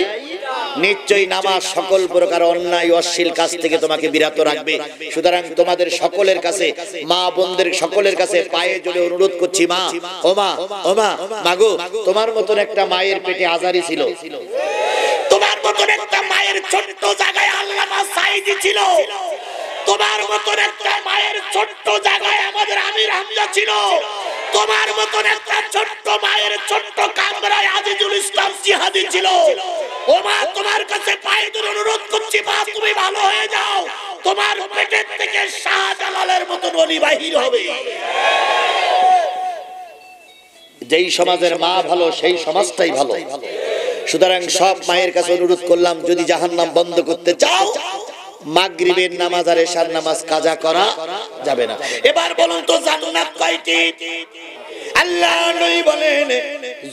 A: নিশ্চয়ই নামাজ সকল প্রকার অন্যায় অশ্লীল কাজ থেকে তোমাকে বিরত রাখবে। সুতরাং তোমাদের সকলের কাছে, মা বোনদের সকলের কাছে পায়ে জোরে অনুরোধ করছি, মা ও মা, ও মা, মাগো তোমার মতন একটা মায়ের পেটে আজারি ছিল, তোমার মতন একটা মায়ের ছোট্ট জায়গায় আল্লামা সাইদি ছিল, তোমার মতন একটা মায়ের ছোট্ট জায়গায় আমাদের আমির হামজা ছিল, তোমার মতন একটা ছোট্ট মায়ের ছোট্ট কামরায় আজিজুল ইসলাম জিহাদি ছিল। ও মা, তোমার কাছে পায়ে ধরে অনুরোধ করছি, মা তুমি ভালো হয়ে যাও, তোমার পেটের থেকে শাহজালালের মতন ওলি বাহির হবে। যেই সমাজের মা ভালো, সেই সমাজটাই ভালো। সুতরাং সব মায়ের কাছে অনুরোধ করলাম, যদি জাহান্নাম বন্ধ করতে চাও, মাগরিবের নামাজ আর এশার নামাজ কাজা করা যাবে না। এবার বলুন তো জান্নাত কয়টি? আল্লাহ নবী বলেন,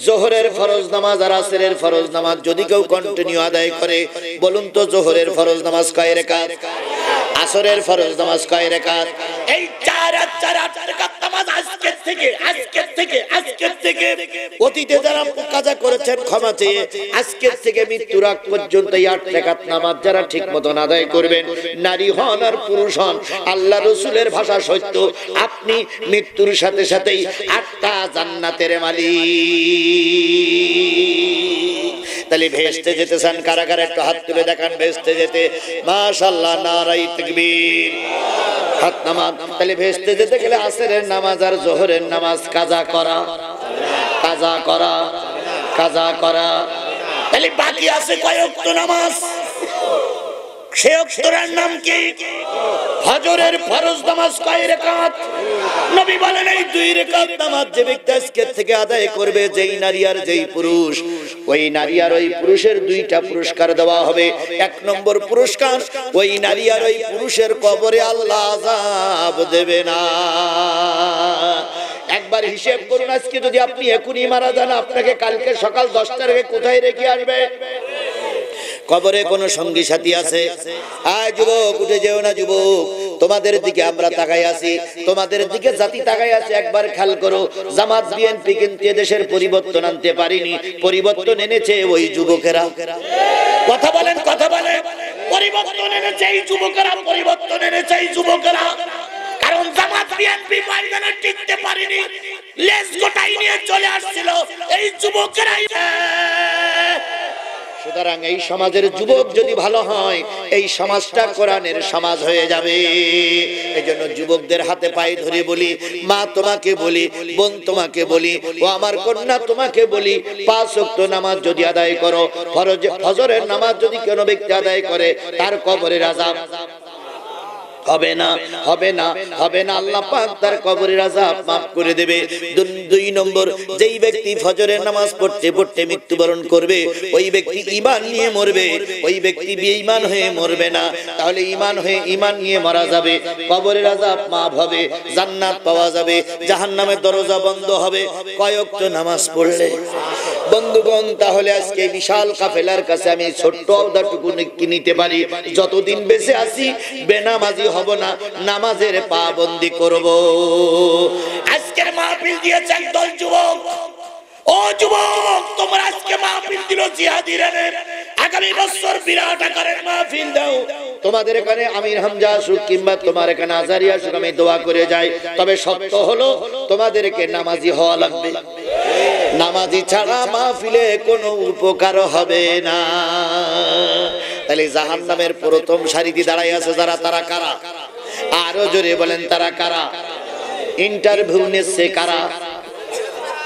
A: যোহরের ফরজ নামাজ আর আসরের ফরজ নামাজ যদি কেউ কন্টিনিউ আদায় করে, বলুন তো যোহরের ফরজ নামাজ কয় রাকাত? আসরের ফরজ নামাজ কয় রাকাত? এই 4 আর 4 8 রাকাত নামাজ আজকের থেকে অতীতে যারা কাজা করেছেন ক্ষমা চেয়ে, আজকের থেকে মৃত্যুর আগ পর্যন্ত এই 8 রাকাত নামাজ যারা ঠিক মতন আদায় করবেন, নারী হন আর পুরুষ হন, আল্লাহ রাসূলের ভাষা সত্য, আপনি মৃত্যুর সাথে সাথেই 8টা জান্নাতের মালিক। তাহলে ভেস্তে যেতে চান কারা কারা? একটু হাত তুলে দেখান ভেস্তে যেতে। মাশাআল্লাহ, নারায়ে তাকবীর, হাত নামান। তাহলে ভেস্তে যেতে গেলে আসরের নামাজ আর যোহরের নামাজ কাজা করা কাজা করা। তাহলে বাকি আছে কয় ওয়াক্ত নামাজ? সে ওয়াক্তের নাম কি? ফজরের ফরজ নামাজ কয় রাকাত? নবী বলেন এই 2 রাকাত নামাজ যে ব্যক্তি আজকে থেকে আদায় করবে, যেই নারী আর যেই পুরুষ, ওই নারী আর ওই পুরুষের 2টা পুরস্কার দেওয়া হবে। 1 নম্বর পুরস্কার, ওই নারী আর ওই পুরুষের কবরে আল্লাহ আযাব দেবে না। একবার হিসাব করুন, আজকে যদি আপনি এখনই মারা যান, আপনাকে কালকে সকাল 10টার আগে কোথায় রেখে আসবে? কবরে কোন সঙ্গী সাথী আছে? আয় যুবক, উঠে যেও না যুবক, তোমাদের দিকে আমরা তাকাই আছি, তোমাদের দিকে জাতি তাকাই আছে। একবার খেয়াল করো, জামাত বিএনপি কিন্তু দেশের পরিবর্তন আনতে পারিনি, পরিবর্তন এনেছে ওই যুবকেরা। কথা বলেন, কথা বলেন। পরিবর্তন এনেছে এই যুবকেরা, পরিবর্তন এনেছে এই যুবকেরা। কারণ জামাত বিএনপি ময়দানে টিকতে পারেনি, লেজ গোটাই নিয়ে চলে আসছিল এই যুবকেরাই। সুতরাং এই সমাজের যুবক যদি ভালো হয়, এই সমাজটা কোরআনের সমাজ হয়ে যাবে। এজন্য যুবকদের হাতে পায়ে ধরে বলি, মা তোমাকে বলি, বোন তোমাকে বলি, ও আমার কন্যা তোমাকে বলি, 5 ওয়াক্ত নামাজ যদি আদায় করো, ফজরের নামাজ যদি কোনো ব্যক্তি আদায় করে, তার কবরের আযাব হবে না, হবে না, হবে না। আল্লাহ পাক তার কবরের আযাব maaf করে দেবে। 2 নম্বর, যেই ব্যক্তি ফজরের নামাজ পড়তে পড়তে মৃত্যুবরণ করবে, ওই ব্যক্তি ঈমান নিয়ে মরবে, ওই ব্যক্তি বেঈমান হয়ে মরবে না। তাহলে ঈমান হয়ে ঈমান নিয়ে মারা যাবে, কবরের আযাব maaf হবে, জান্নাত পাওয়া যাবে, জাহান্নামের দরজা বন্ধ হবে কয় ওয়াক্ত নামাজ পড়লে। বন্ধুগণ, তাহলে আজকে বিশাল কাফেলার কাছে আমি ছোট্ট আওদাটুকু নিতে পারি, যতদিন বেঁচে আছি বেনামাজি হব না, নামাজের পাবন্দি করব। আজকের মাহফিল দিয়েছে একদল যুবক। ও যুবক, তোমরা আজকে মাহফিল দিল জিহাদি রানের, আগামী বছর বিরাট আকারের মাহফিল দাও। তোমাদের এখানে আমির হামজা আসুক কিংবা তোমার এখানে আজারি আসুক, আমি দোয়া করে যাই। তবে সত্য হলো তোমাদেরকে নামাজি হওয়া লাগবে। নামাজি ছাড়া মাহফিলে কোনো উপকার হবে না। তাহলে জাহান্নামের প্রথম সারিতে দাঁড়াই আছে যারা, তারা কারা? আরো জোরে বলেন, তারা কারা? ইন্টারভিউ নিচ্ছে কারা?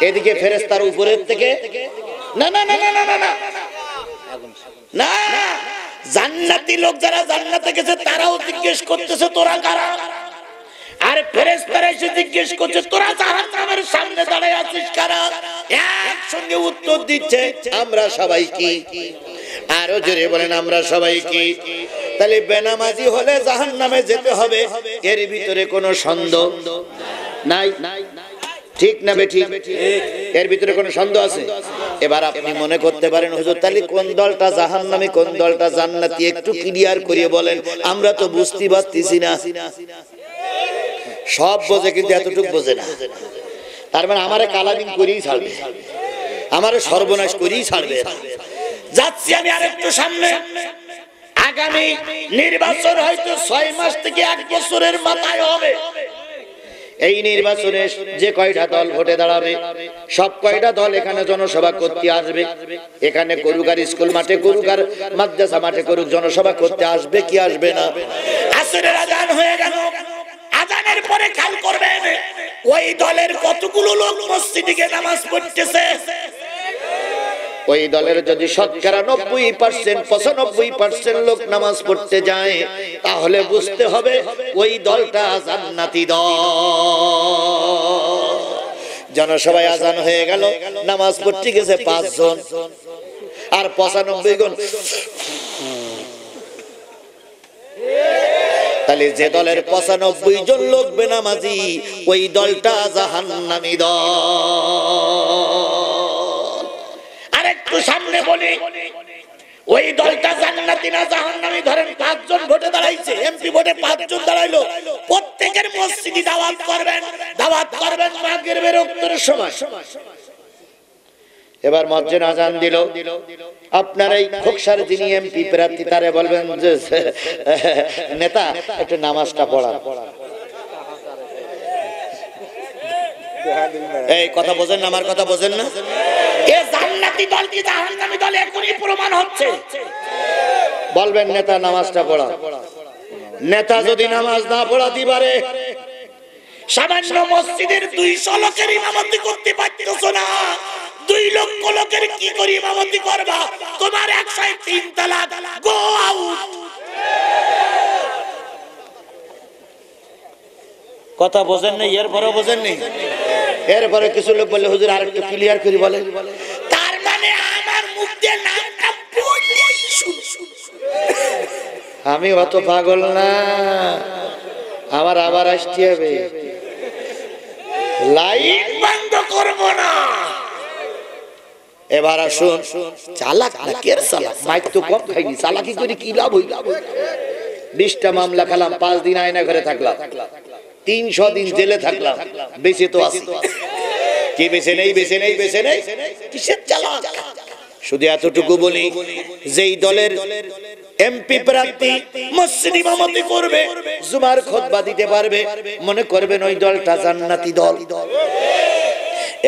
A: এদিকে ফেরেশতার উপরের থেকে না না না না না না না, জান্নাতি লোক যারা জান্নাতে গেছে তারাও জিজ্ঞেস করতেছে তোরা কারা? আর ফেরেশতারা এসে জিজ্ঞেস করছে তোরা জাহান্নামের সামনে দাঁড়ায় আছিস কারা? একসঙ্গে উত্তর দিচ্ছে আমরা সবাই কি? আরো জোরে বলেন, আমরা সবাই কি? তাহলে বেনামাজি হলে জাহান্নামে যেতে হবে, এর ভিতরে কোনো সন্দেহ নাই। ঠিক না বেঠিক? এর ভিতরে কোনো সন্দেহ আছে? এবার আপনি মনে করতে পারেন হুজুর তাহলে কোন দলটা জাহান্নামী কোন দলটা জান্নাতি, একটু ক্লিয়ার করে বলেন, আমরা তো বুঝতে পারতেছি না। সব বোঝে কিন্তু এতটুকু বোঝে না। তার মানে আমারে কালাবিন করেই ছাড়বে, আমারে সর্বনাশ করেই ছাড়বে। যাচ্ছি আমি আরেকটু সামনে, আগামী নির্বাচন হয়তো 6 মাস থেকে 1 বছরের মাথায় হবে। এই নির্বাচনে যে কয়টা দল ভোটে দাঁড়াবে, সব কয়টা দল এখানে জনসভা করতে আসবে। এখানে করুক আর স্কুল মাঠে করুক আর মাদ্রাসা মাঠে করুক, জনসভা করতে আসবে কি আসবে না? আসরের আযান হয়ে গেল, আযানের পরে খেয়াল করবেন ওই দলের কতগুলো লোক মসজিদে গিয়ে নামাজ পড়তেছে। ওই দলের যদি শতকরা 90% 95% লোক নামাজ পড়তে যায়, তাহলে বুঝতে হবে ওই দলটা জান্নাতি দল। জনসভায় আযান হয়ে গেল, নামাজ পড়তে গেছে 5 জন, আর 95 জন। তাহলে যে দলের 95 জন লোক বেনামাজি, ওই দলটা জাহান্নামী দল। আরেকটু সামনে বলি, ওই দলটা জান্নাতি না জাহান্নামী? ধরেন 5 জন ভোটে দাঁড়াইছে, এমপি ভোটে 5 জন দাঁড়াইলো, প্রত্যেকের মসজিদে দাওয়াত করবেন, দাওয়াত করবেন মাগরিবের ওয়াক্তের সময়। এবার মসজিদ আযান দিল, আপনার এই খোকসার যিনি এমপি প্রার্থী তারে বলবেন যে নেতা একটু নামাজটা পড়ান। এই কথা বোঝেন না? আমার কথা বোঝেন না? এ জান্নাতি দল কি জাহান্নামী দল এখনই প্রমাণ হচ্ছে। বলবেন নেতা নামাজটা পড়া। নেতা যদি নামাজ না পড়াতে পারে, সামান্য মসজিদের 200 লোকের ইমামতি করতে পারতেছ না, 2 লক্ষ লোকের কি করে ইমামতি করবা? তোমার 103 তালাক, গো আউট। কথা বোঝেন না? এরপরে বোঝেন নি? এরপরে কিছু লোক বলে হুজুর আরেকটু ক্লিয়ার করে বলে। তার মানে আমার মুখ দিয়ে নামটা বললেই আমি অত পাগল না, আমার আবার আসতে হবে, লাইট বন্ধ করব না। এবার আসুন, চালাক না কের চালাক? মাইক তো কম খাইনি, চালাকি করে কি লাভ হইল? 20টা মামলা খেলাম, 5 দিন আয়না ঘরে থাকলাম, 300 দিন জেলে থাকলাম, বেঁচে তো আছি। কি বেঁচে নেই? বেঁচে নেই, বেঁচে নেই, কিসের চালাক? শুধু এতটুকু বলি, যেই দলের এমপি প্রার্থী মসজিদ ইমামতি করবে, জুমার খুতবা দিতে পারবে, মনে করবেন ওই দলটা জান্নাতি দল।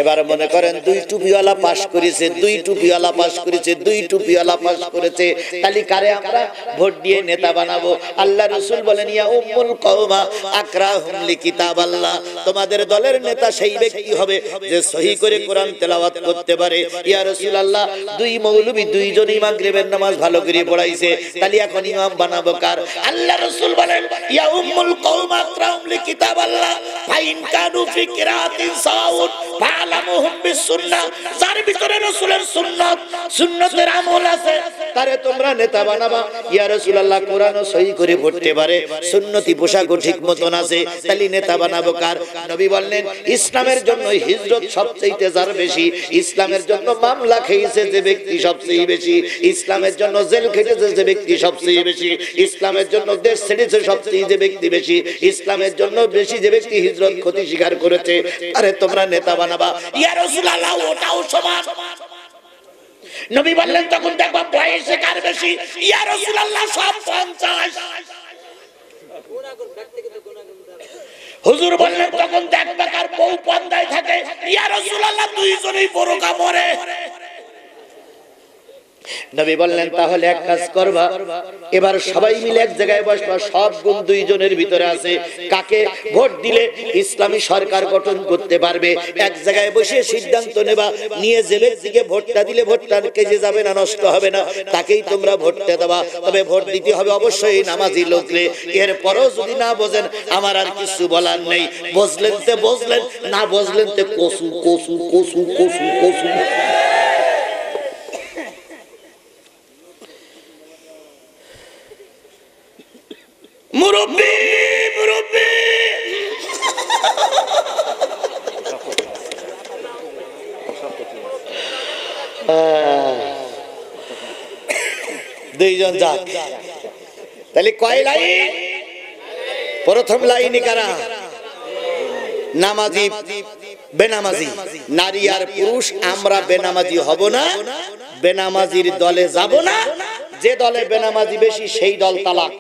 A: এবার মনে করেন 2 টুপিওয়ালা পাস করেছে, 2 টুপিওয়ালা পাস করেছে, 2 টুপিওয়ালা পাস করেছে, তাহলে কারে আমরা ভোট দিয়ে নেতা বানাবো? আল্লাহ রাসূল বলেন, ইয়া উম্মুল কওমা আকরাহুম লিকিতাবাল্লাহ, তোমাদের দলের নেতা সেই ব্যক্তি হবে যে সহি করে কোরআন তেলাওয়াত করতে পারে। ইয়া রাসূলুল্লাহ, 2 মৌলবী 2 জনই মাগরিবের নামাজ ভালো করে পড়াইছে, তাহলে এখন ইমাম বানাবো কার? আল্লাহ রাসূল বলেন, ইয়া উম্মুল কওমা আকরাহুম লিকিতাবাল্লাহ ফাইন কানু ফি কিরাতিন সাউদ ফালামুহুম বিসুন্নাহ, যার ভিতরে রাসূলের সুন্নাত, সুন্নতের আমল আছে, তারে তোমরা নেতা বানাবা। ইয়া রাসূলুল্লাহ, কোরআনও সহি করে পড়তে পারে, সুন্নতি পোশাকও ঠিক মতন আছে, তাহলে নেতা বানাবো কার? নবী বললেন, ইসলামের জন্য হিজরত সবচেয়ে যার বেশি, ইসলামের জন্য মামলা খেয়েছে যে ব্যক্তি সবচেয়ে বেশি, ইসলামের জন্য জেল খেটেছে যে ব্যক্তি সবচেয়ে বেশি, ইসলামের জন্য দেশ ছেড়েছে সবচেয়ে যে ব্যক্তি বেশি, ইসলামের জন্য বেশি যে ব্যক্তি হিজরত ক্ষতি স্বীকার করেছে, আরে তোমরা নেতা বানাবা। ইয়া রাসূলুল্লাহ, ওটাও সমান। নবী বললেন, তখন দেখবা বয়সে কার বেশি? ইয়া রাসূলুল্লাহ, সব 50। হুজুর বললেন, তখন দেখবা কার বউ পর্দায় থাকে? ইয়া রাসূলুল্লাহ, 2 জনই বোরকা পরে। নবী বললেন, তাহলে এক কাজ করবা, এবার সবাই মিলে এক জায়গায় বসবা, সব গুণ 2 জনের ভিতরে আছে, কাকে ভোট দিলে ইসলামী সরকার গঠন করতে পারবে, এক জায়গায় বসে সিদ্ধান্ত নেবা, নিয়ে যে ব্যক্তিকে ভোটটা দিলে ভোটটা কেজে যাবে না, নষ্ট হবে না, তাকেই তোমরা ভোটটা দেবা। তবে ভোট দিতে হবে অবশ্যই নামাজি লোকরে। এরপরও যদি না বোঝেন, আমার আর কিছু বলার নেই, বুঝলেন তে বুঝলেন, না বুঝলেন তে কসু কসু কসু কসু কসু। মুরব্বি মুরব্বি, 2 জন যাক, তাহলে কয় লাইন? প্রথম লাইনই কারা? নামাজি বেনামাজি, নারী আর পুরুষ আমরা বেনামাজি হব না, বেনামাজির দলে যাব না, যে দলে বেনামাজি বেশি সেই দল তালাক।